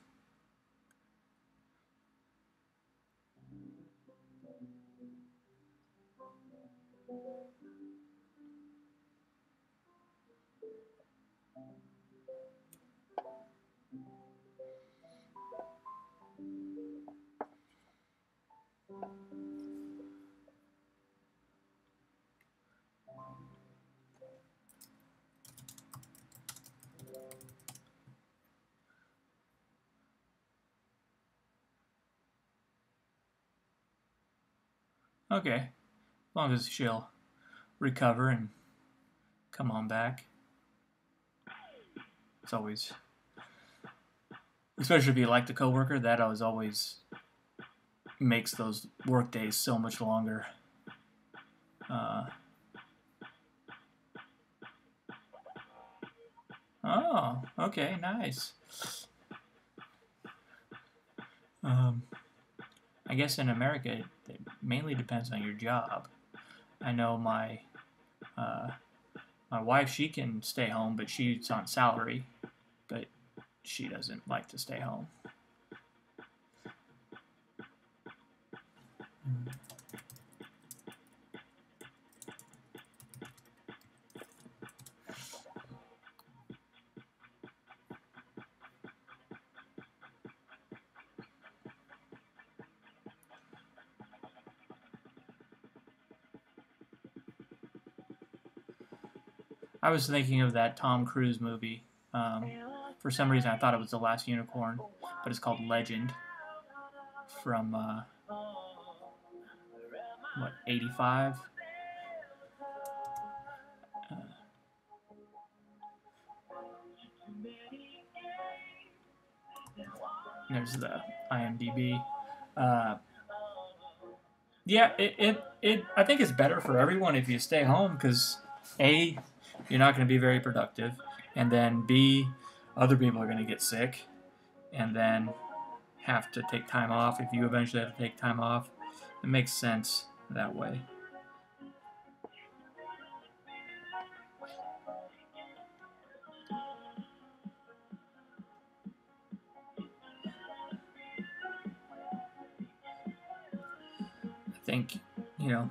Okay, as long as she'll recover and come on back. It's always, especially if you like the coworker, that always makes those work days so much longer. Oh, okay, nice. I guess in America, it mainly depends on your job. I know my wife, she can stay home, but she's on salary, but she doesn't like to stay home. I was thinking of that Tom Cruise movie. For some reason, I thought it was The Last Unicorn, but it's called Legend from, what, 85? There's the IMDb. Yeah, I think it's better for everyone if you stay home because A, you're not going to be very productive, and then B, other people are going to get sick, and then have to take time off if you eventually have to take time off. It makes sense that way. I think, if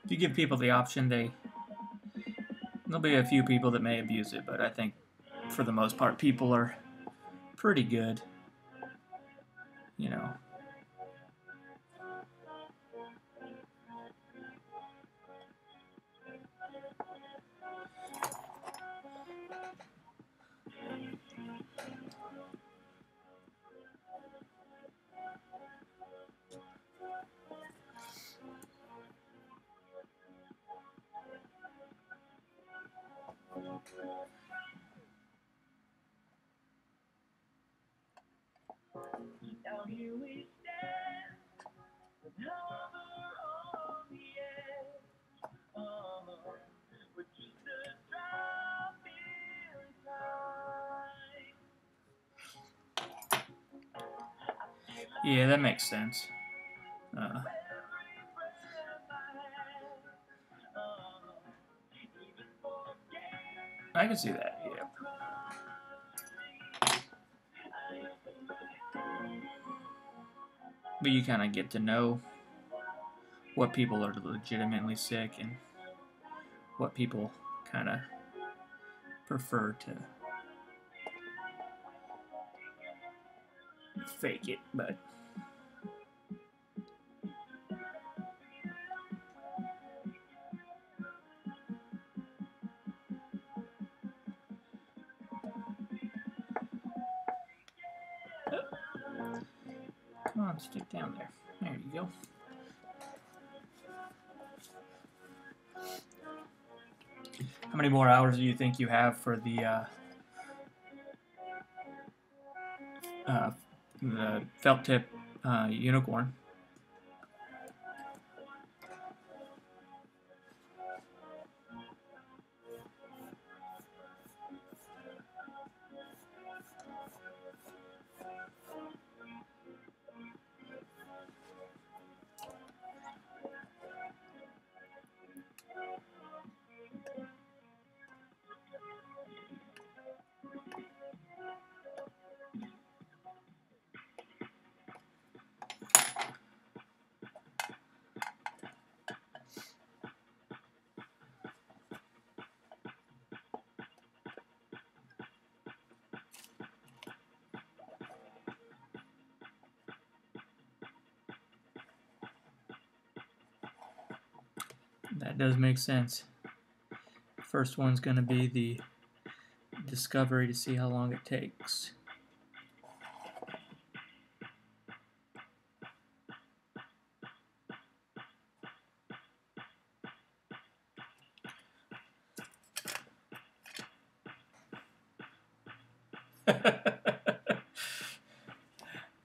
you give people the option, there'll be a few people that may abuse it, but I think for the most part, people are pretty good, here we stand, with hover on the edge. We're just a drop in time. Yeah, that makes sense. I can see that, yeah. But you kind of get to know what people are legitimately sick and what people kind of prefer to fake it, but come on, stick down there. There you go. How many more hours do you think you have for the felt tip unicorn? That does make sense. First one's going to be the discovery to see how long it takes.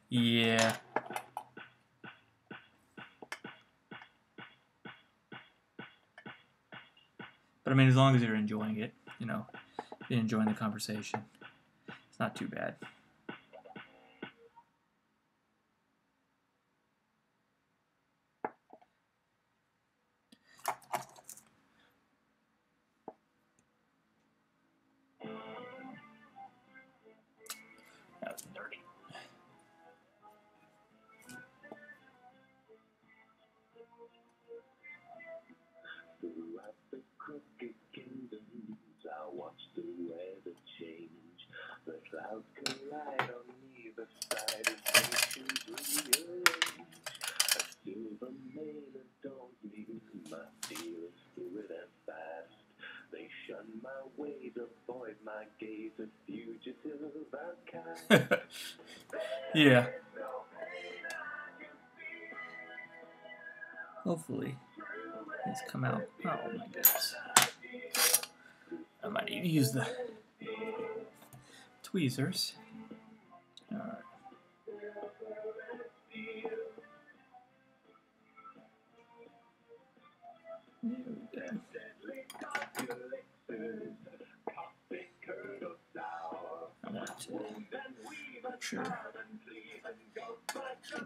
Yeah. But I mean, as long as you're enjoying it, you know, you're enjoying the conversation, it's not too bad. That's dirty. Throughout the crooked kingdoms, I watch the weather change. The clouds collide on either side as nations rearrange. A silver maid adorns me, my fear is fluid and fast. They shun my ways, avoid my gaze, a fugitive outcast. Yeah. Hopefully, it's come out. Oh my goodness. I might need to use the tweezers. Alright. There we go. I want to make sure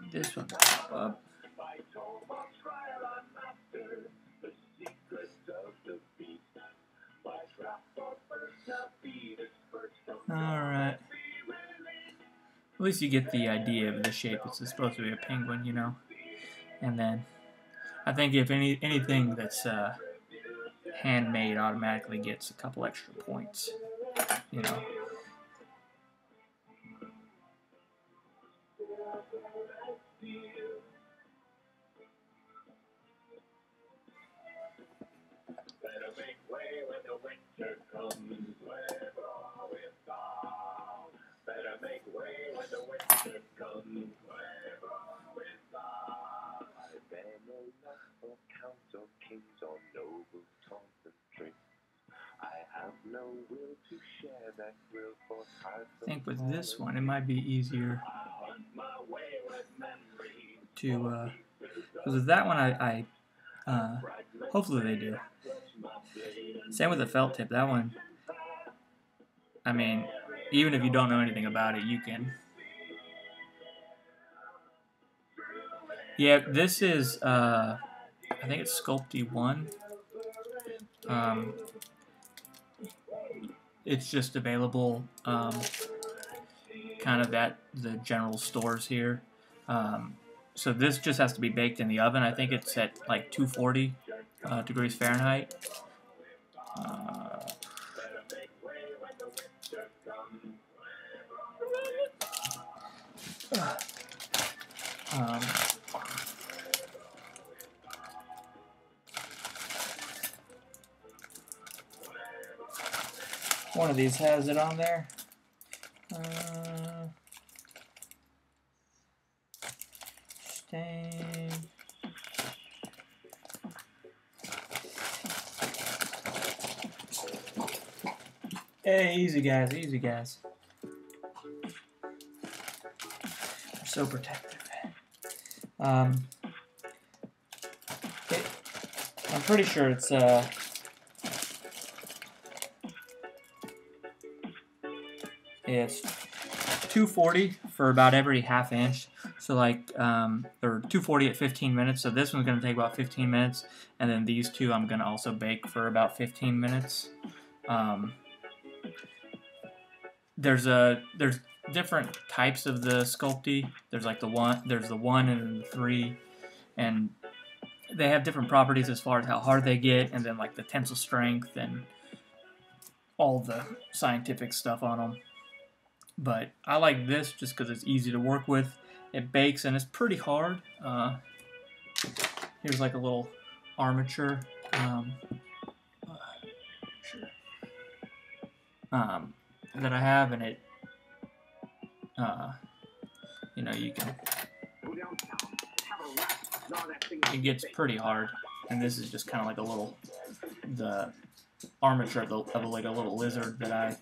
get this one up. Alright. At least you get the idea of the shape. It's supposed to be a penguin, you know. And then I think if anything that's handmade automatically gets a couple extra points, you know. Better make way when the winter comes, where all is gone. Better make way when the winter comes, where all is gone. I bear no love for counts or kings or noble taunts and tricks. I have no will to share that thrill for hearts. I think with this one, it might be easier to, because with that one, hopefully they do. Same with the felt tip. That one, I mean, even if you don't know anything about it, you can. Yeah, this is, I think it's Sculpey 1. It's just available kind of at the general stores here. So this just has to be baked in the oven. I think it's at like 240 degrees Fahrenheit. One of these has it on there. Stain. Hey, easy guys, easy guys. They're so protective. I'm pretty sure it's it's 240 for about every half inch. So like, or 240 at 15 minutes. So this one's going to take about 15 minutes. And then these two I'm going to also bake for about 15 minutes. There's different types of the Sculpey. There's like the 1 and the 3. And they have different properties as far as how hard they get. And then like the tensile strength and all the scientific stuff on them. But I like this just because it's easy to work with. It bakes and it's pretty hard. Here's like a little armature that I have, and it, you know, you can. It gets pretty hard, and this is just kind of like the armature of like a little lizard that I.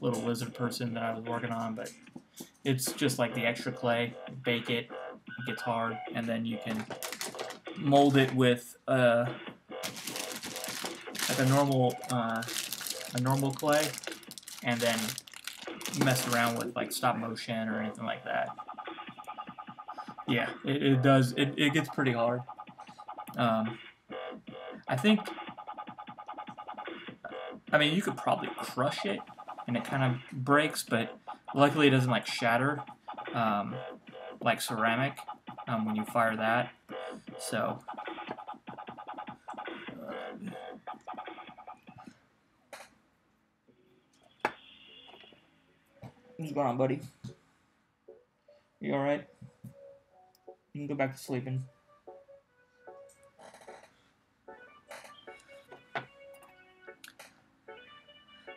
Little lizard person that I was working on, but it's just like the extra clay. Bake it, it gets hard, and then you can mold it with like a normal clay, and then mess around with like stop motion or anything like that. Yeah, it does. It gets pretty hard. I think. I mean, you could probably crush it, and it kind of breaks, but luckily it doesn't like shatter like ceramic when you fire that. So what's going on, buddy? You all right? You can go back to sleeping.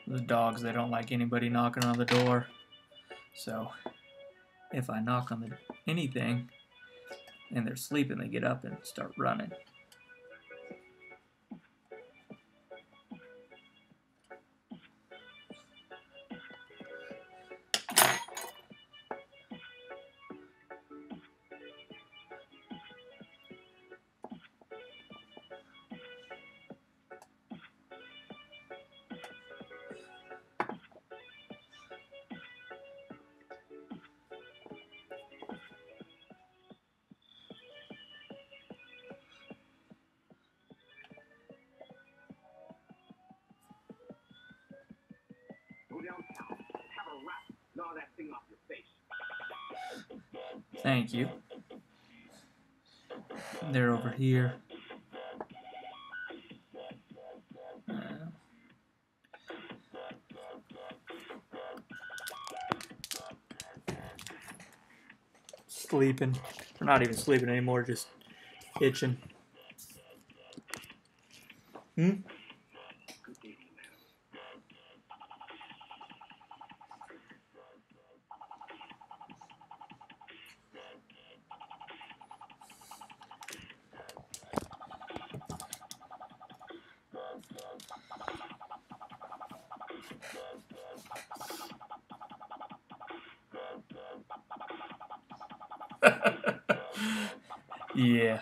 The dogs, they don't like anybody knocking on the door. So if I knock on anything and they're sleeping, they get up and start running. Thank you. They're over here. Sleeping. They're not even sleeping anymore, just itching. Yeah.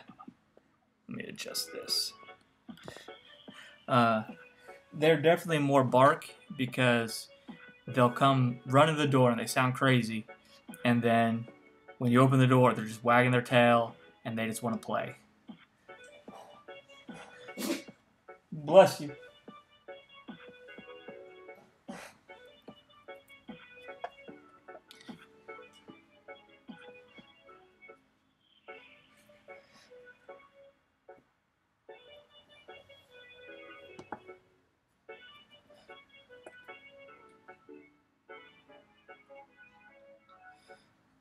Let me adjust this. They're definitely more bark because they'll come run to the door and they sound crazy, and then when you open the door, they're just wagging their tail and they just want to play. Bless you.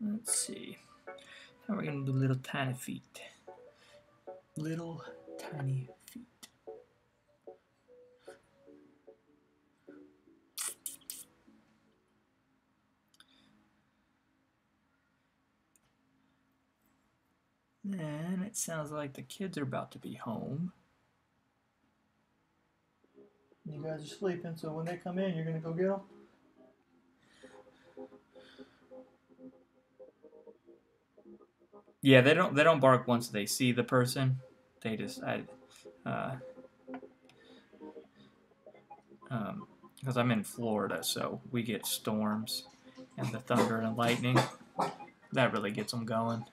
Let's see. How are we gonna do little tiny feet? Little tiny feet. And it sounds like the kids are about to be home. You guys are sleeping, so when they come in, you're gonna go get them. Yeah, they don't bark once they see the person. They just because I'm in Florida, so we get storms and the thunder and lightning. That really gets them going.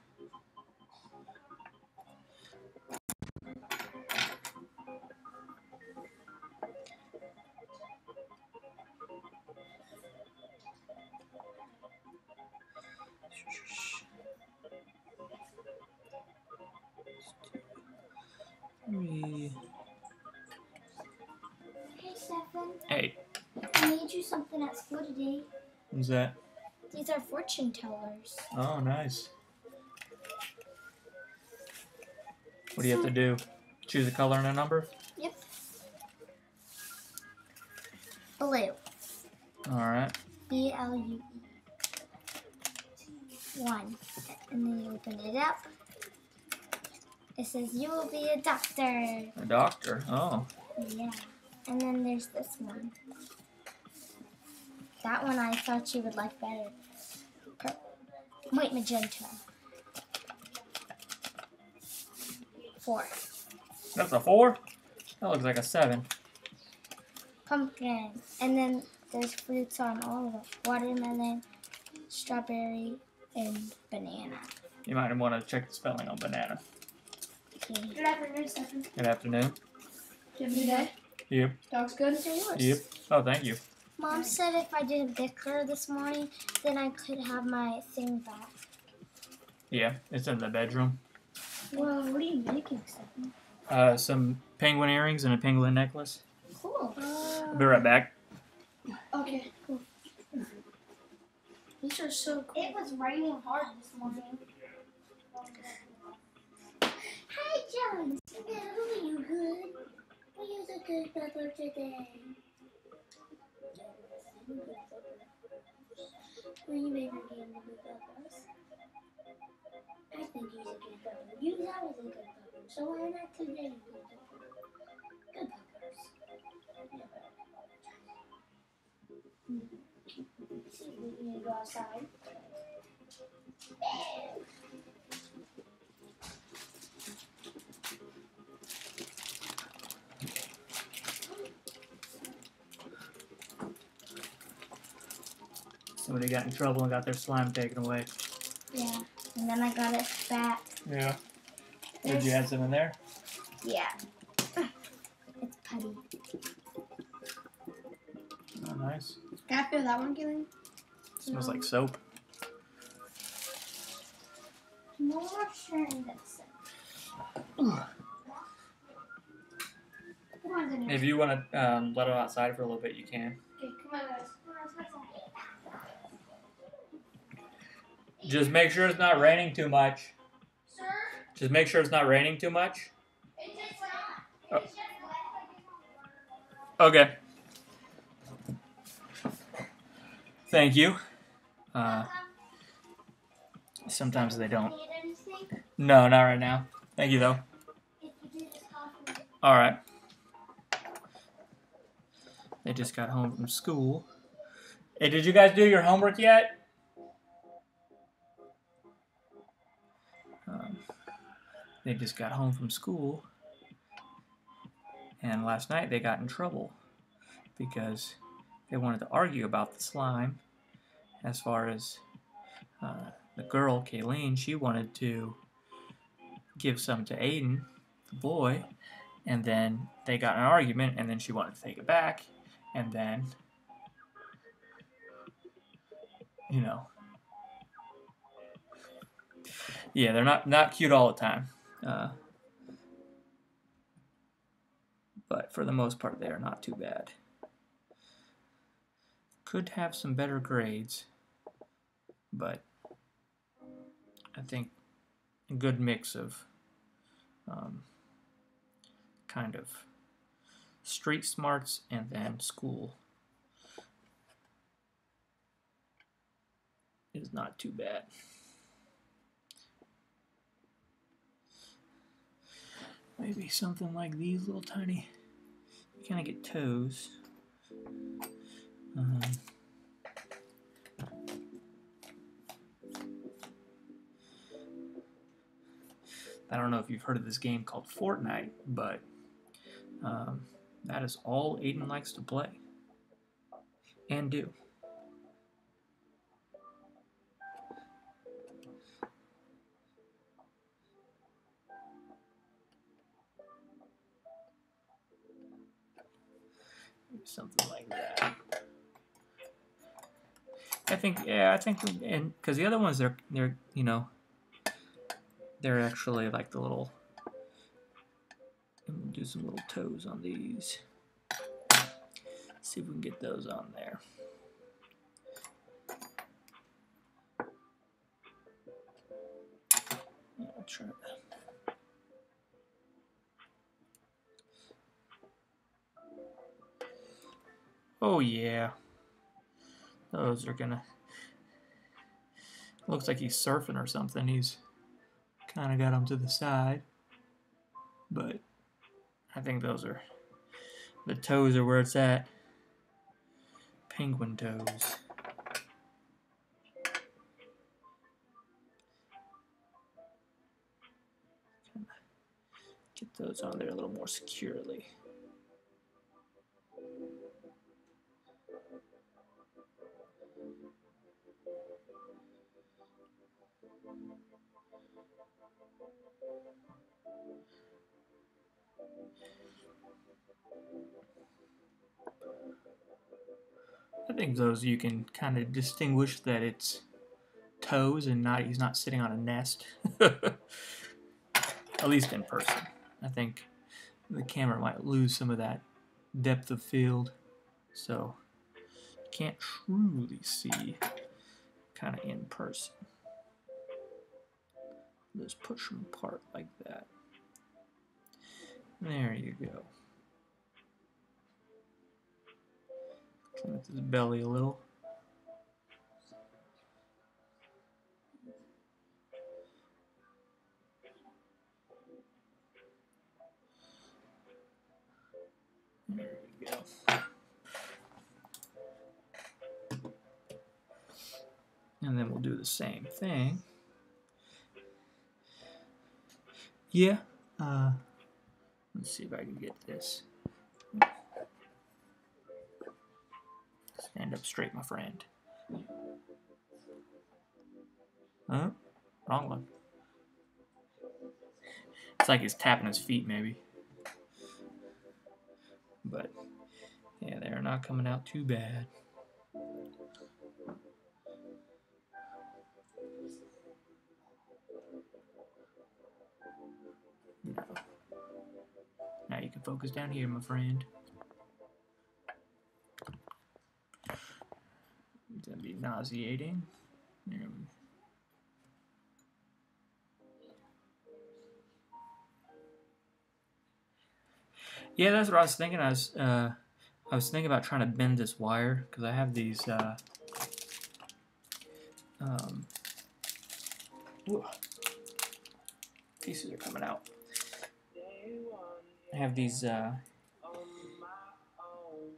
Hey, Stefan. Hey, I made you something at school today. what's that? These are fortune tellers. Oh, nice. What do you have to do? Choose a color and a number? Yep. Blue. Alright. BLUE. 1. And then you open it up. It says, you will be a doctor. A doctor? Oh. Yeah. And then there's this one. That one I thought you would like better. White magenta. 4. That's a 4? That looks like a 7. Pumpkin. And then there's fruits on all of them. Watermelon, strawberry, and banana. You might want to check the spelling on banana. Okay. Good afternoon, Stefan. Good afternoon. Did you have a good day? Yep. Dog's good? So yours. Yep. Oh, thank you. Mom said if I did a bicker this morning, then I could have my thing back. Yeah, it's in the bedroom. Well, what are you making, Stefan? Some penguin earrings and a penguin necklace. Cool. I'll be right back. Okay, cool. These are so cool. It was raining hard this morning. Hi, Jones. Are you good? Are you a good pepper today? Will you make me game the good peppers? I think he's a good pepper. You know he's a good pepper. So why not today? Good peppers. See, we need to go outside. Somebody got in trouble and got their slime taken away. Yeah, and then I got it back. Yeah. Did you add some in there? Yeah. It's putty. Oh, nice. Can I feel that one, Gillian? Smells like soap. More sharing this. Come on, Zinnia. If you want to let it outside for a little bit, you can. Okay, come on, guys. Just make sure it's not raining too much. Sir? Just make sure it's not raining too much. It's just wet. Oh. It's just wet. Okay. Thank you. Sometimes they don't. Need anything? No, not right now. Thank you, though. If you do, just call for me. All right. They just got home from school. Hey, did you guys do your homework yet? they just got home from school, and last night they got in trouble because they wanted to argue about the slime. As far as the girl, Kayleen, she wanted to give some to Aiden, the boy, and then they got in an argument, and then she wanted to take it back, and then, you know, yeah, they're not cute all the time, but for the most part, they are not too bad. Could have some better grades, but I think a good mix of kind of street smarts and then school is not too bad. Maybe something like these little tiny, you kind of get toes. I don't know if you've heard of this game called Fortnite, but that is all Aiden likes to play and do. Something like that. I think, and because the other ones, they're you know, they're actually like the little. And we'll do some little toes on these. See if we can get those on there. Yeah, I'll try that. Oh yeah, those are gonna. Looks like he's surfing or something. He's kind of got them to the side, but I think those are the toes are where it's at. Penguin toes. Get those on there a little more securely. I think those you can kind of distinguish that it's toes and not he's not sitting on a nest. At least in person. I think the camera might lose some of that depth of field, so you can't truly see kind of in person. Just push them apart like that. There you go. Clean up his belly a little. There we go. And then we'll do the same thing. Yeah. Let's see if I can get this. Stand up straight, my friend. Huh? Wrong one. It's like he's tapping his feet, maybe. But, yeah, they're not coming out too bad. No. Now you can focus down here, my friend. It's gonna be nauseating. Yeah, that's what I was thinking. I was thinking about trying to bend this wire because I have these. Pieces are coming out. I have these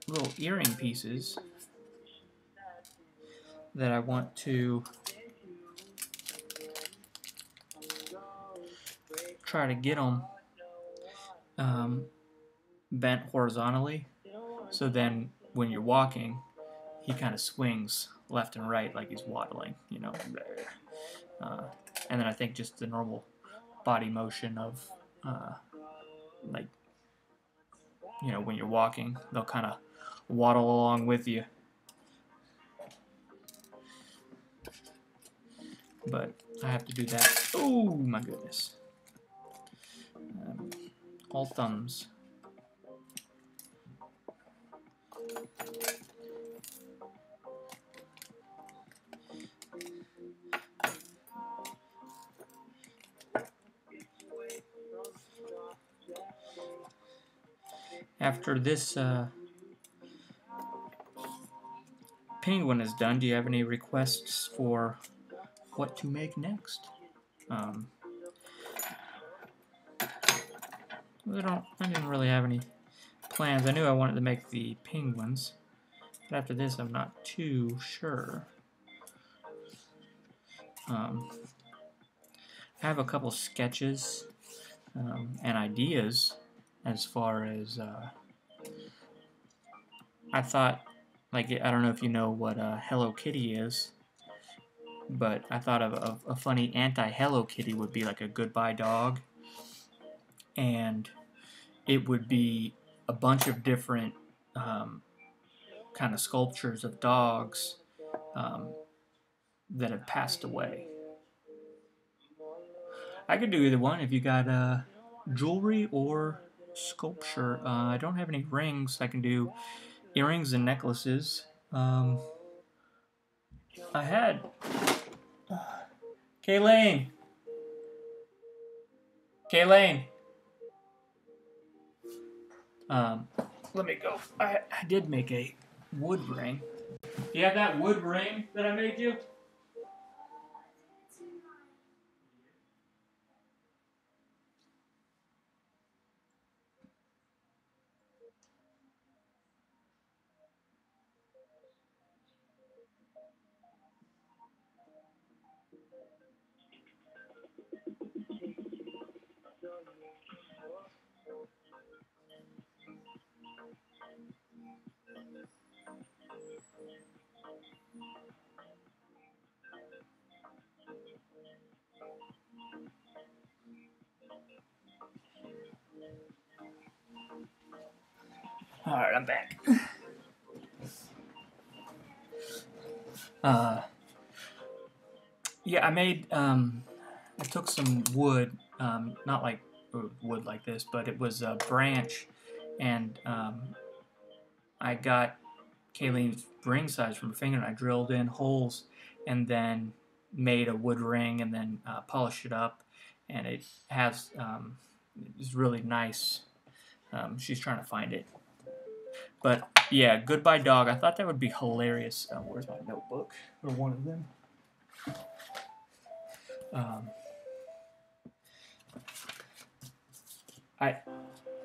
little earring pieces that I want to try to get them bent horizontally, so then when you're walking, he kind of swings left and right like he's waddling, you know. And then I think just the normal body motion of like, you know, when you're walking, they'll kind of waddle along with you. But I have to do that. Oh my goodness. All thumbs. After this penguin is done, do you have any requests for what to make next? I didn't really have any plans. I knew I wanted to make the penguins, but after this I'm not too sure. I have a couple sketches and ideas as far as I thought, like, I don't know if you know what Hello Kitty is, but I thought of a funny anti-Hello Kitty would be like a Goodbye Dog, and it would be a bunch of different kind of sculptures of dogs that have passed away. I could do either one if you got jewelry or sculpture. I don't have any rings. I can do earrings and necklaces. I had Kayleen. Let me go. I did make a wood ring. Do you have that wood ring that I made you? Alright, I'm back. Yeah, I made, I took some wood, not like wood like this, but it was a branch, and I got Kayleen's ring size from her finger, and I drilled in holes, and then made a wood ring, and then polished it up, and it has, it's really nice. She's trying to find it. But yeah, Goodbye Dog. I thought that would be hilarious. Where's my notebook? Or one of them.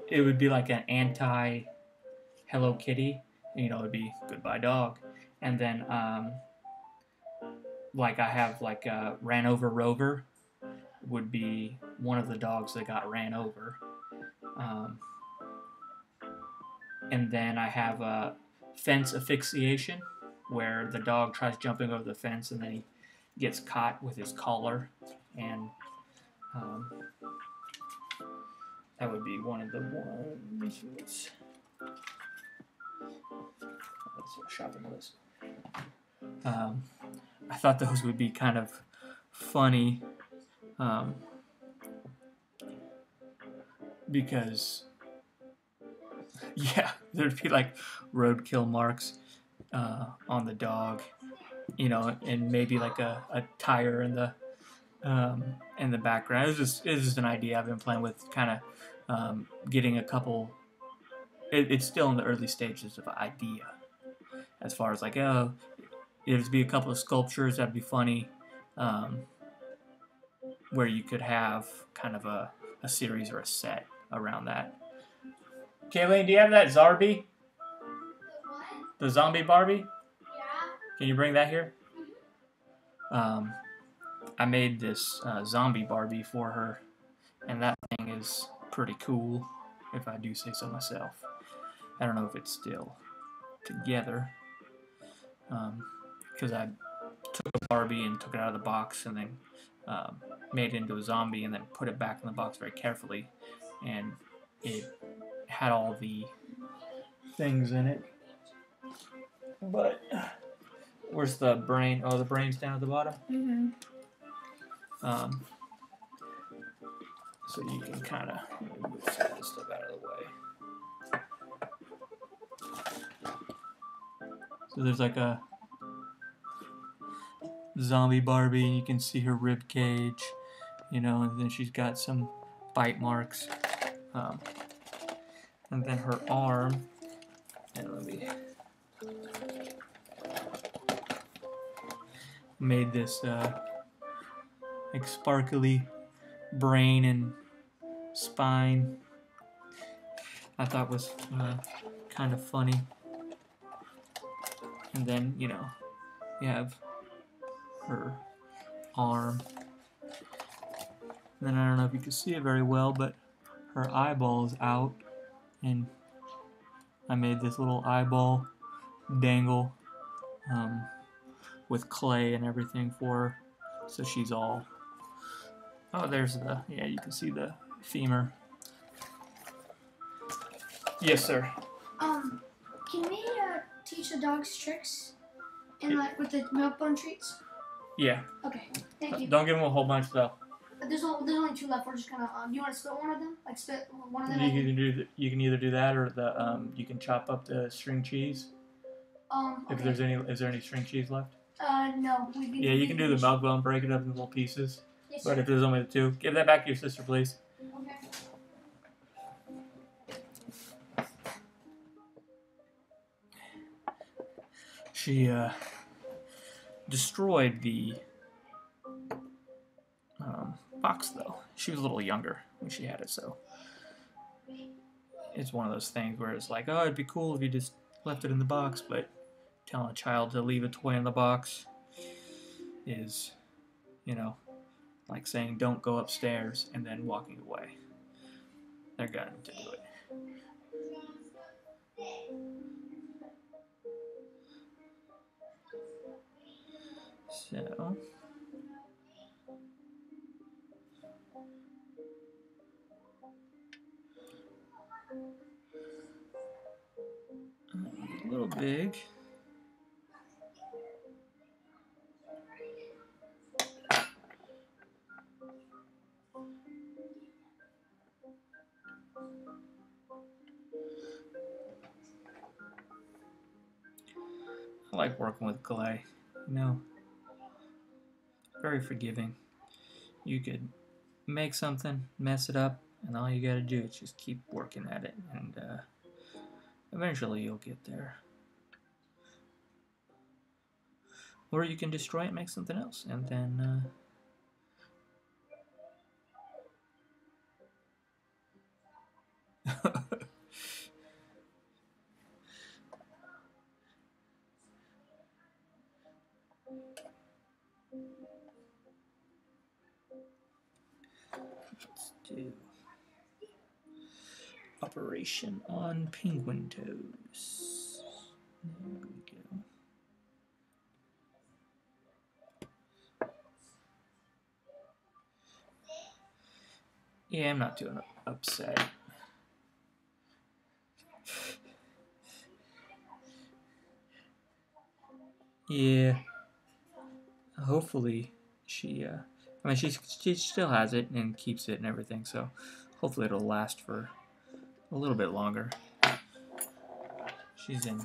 It would be like an anti-Hello Kitty. You know, it'd be Goodbye Dog. And then, like I have like Ran Over Rover would be one of the dogs that got ran over. And then I have a fence asphyxiation, where the dog tries jumping over the fence and then he gets caught with his collar, and that would be one of the ones. Let's see a shopping list. I thought those would be kind of funny, because yeah, there'd be like roadkill marks on the dog, you know, and maybe like a tire in the background. It's just an idea I've been playing with, kind of getting a couple. It's still in the early stages of idea, as far as like, oh, there'd be a couple of sculptures that'd be funny, where you could have kind of a series or a set around that. Kayleen, do you have that Zarbie? What? The zombie Barbie? Yeah. Can you bring that here? I made this zombie Barbie for her, and that thing is pretty cool, if I do say so myself. I don't know if it's still together, because I took a Barbie and took it out of the box and then made it into a zombie and then put it back in the box very carefully, and it had all the things in it. But where's the brain? Oh, the brain's down at the bottom. Mm-hmm. So you can kind of move some of this stuff out of the way. So there's like a zombie Barbie, and you can see her rib cage, you know, and then she's got some bite marks, and then her arm. And let me made this like sparkly brain and spine. I thought was kind of funny. And then, you know, you have her arm. And then I don't know if you can see it very well, but her eyeball is out, and I made this little eyeball dangle with clay and everything for her, so she's all. Oh, there's the, yeah, you can see the femur. Yes, sir. Can we teach the dogs tricks and like with the milk bone treats? Yeah. Okay, thank you. Don't give them a whole bunch though. There's only 2 left. We're just gonna. You want to split one of them? Like split one of them? You can either do that or the you can chop up the string cheese. Okay. If there's is there any string cheese left? No. Yeah, you can do the milk bone, break it up into little pieces. Yes, but sir. if there's only the 2, give that back to your sister, please. Okay. She destroyed the box though. She was a little younger when she had it, so it's one of those things where it's like, oh, it'd be cool if you just left it in the box, but telling a child to leave a toy in the box is, you know, like saying don't go upstairs and then walking away. They're going to do it. So a little big. I like working with clay, you know, very forgiving. You could make something, mess it up, and all you gotta do is just keep working at it, and eventually you'll get there. Or you can destroy it and make something else, and then let's do operation on penguin toes. There we go. Yeah, I'm not too upset. Yeah. Hopefully she I mean she still has it and keeps it and everything, so hopefully it'll last for a little bit longer. She's in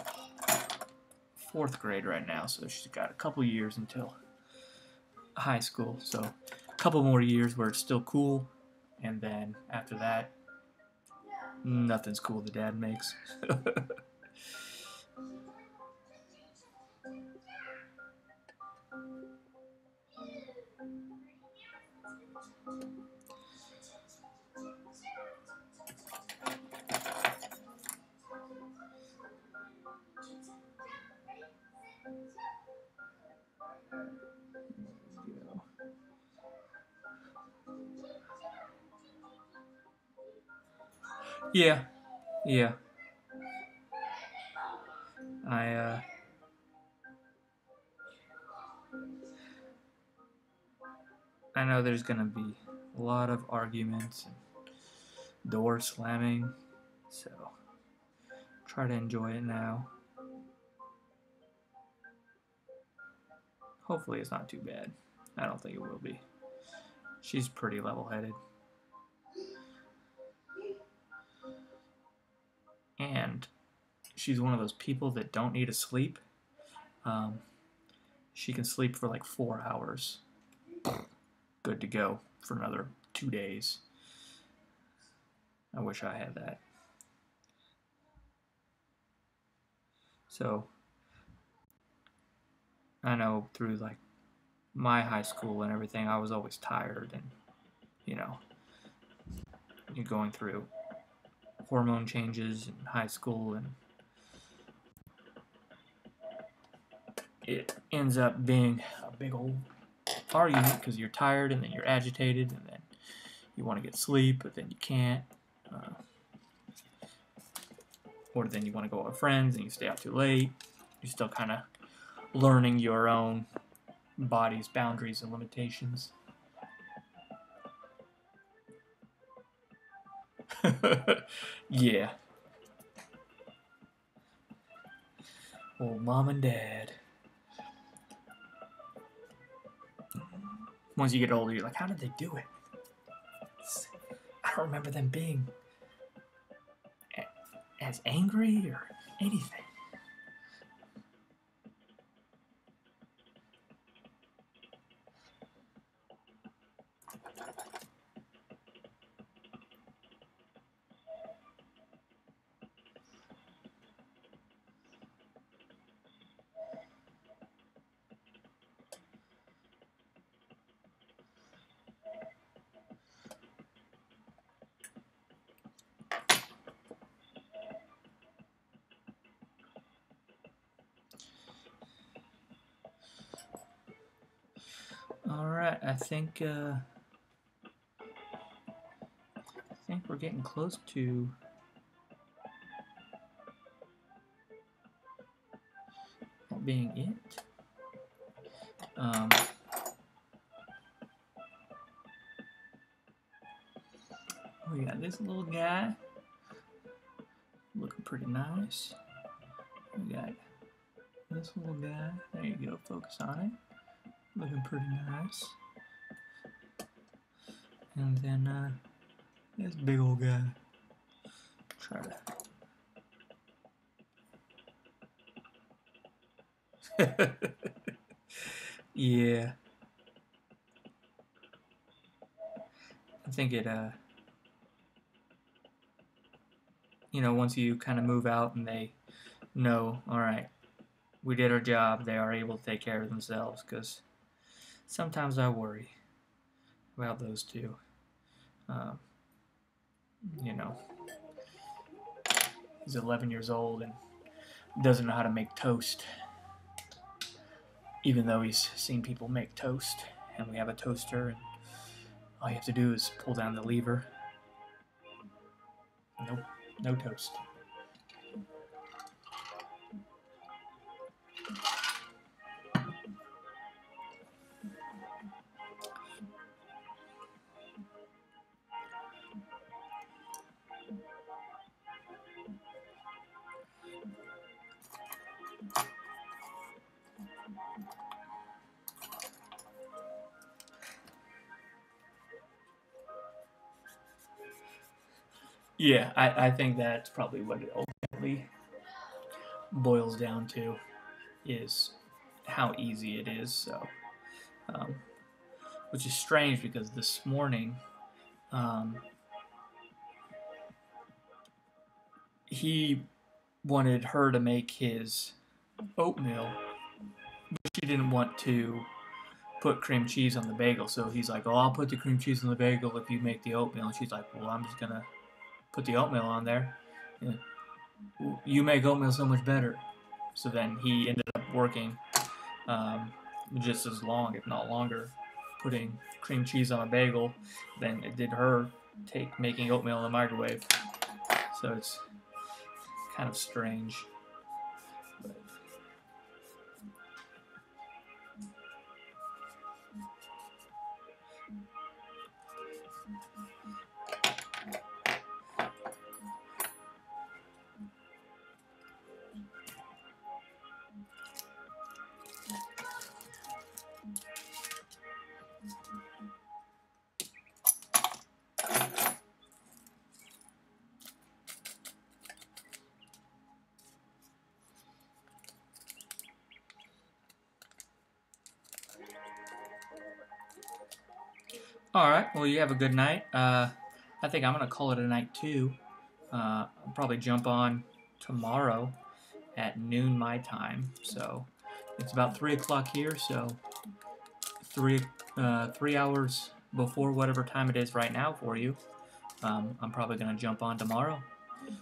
4th grade right now, so she's got a couple years until high school, so a couple more years where it's still cool, and then after that nothing's cool the dad makes. Yeah. I know there's gonna be a lot of arguments and door slamming, so try to enjoy it now. Hopefully it's not too bad. I don't think it will be. She's pretty level-headed. And she's one of those people that don't need to sleep. She can sleep for like 4 hours. Good to go for another 2 days. I wish I had that. So, I know through like my high school and everything, I was always tired, and you know, you're going through hormone changes in high school, and it ends up being a big old argument because you're tired, and then you're agitated, and then you want to get sleep, but then you can't. Or then you want to go out with friends and you stay out too late. You're still kind of learning your own body's boundaries and limitations. Yeah. Well, mom and dad. Once you get older, you're like, how did they do it? I don't remember them being as angry or anything. Alright, I think we're getting close to that being it. We got this little guy looking pretty nice. We got this little guy. There you go, focus on it. Looking pretty nice. And then this big old guy. Try to yeah. I think it you know, once you kind of move out and they know, all right, we did our job, they are able to take care of themselves, because sometimes I worry about those two. You know, he's 11 years old and doesn't know how to make toast, even though he's seen people make toast, and we have a toaster, and all you have to do is pull down the lever. Nope, no toast. Yeah, I think that's probably what it ultimately boils down to, is how easy it is. So, which is strange because this morning, he wanted her to make his oatmeal, but she didn't want to put cream cheese on the bagel. So he's like, "Oh, I'll put the cream cheese on the bagel if you make the oatmeal." And she's like, "Well, I'm just gonna put the oatmeal on there. Yeah. You make oatmeal so much better." So then he ended up working just as long, if not longer, putting cream cheese on a bagel than it did her making oatmeal in the microwave. so it's kind of strange. But alright, well, you have a good night. I think I'm going to call it a night, too. I'll probably jump on tomorrow at noon my time. So it's about 3 o'clock here, so 3 hours before whatever time it is right now for you. I'm probably going to jump on tomorrow.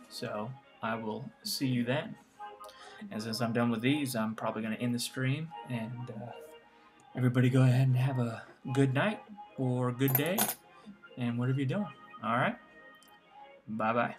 So I will see you then. And since I'm done with these, I'm probably going to end the stream. And everybody go ahead and have a good night or good day and whatever you're doing. All right? Bye-bye.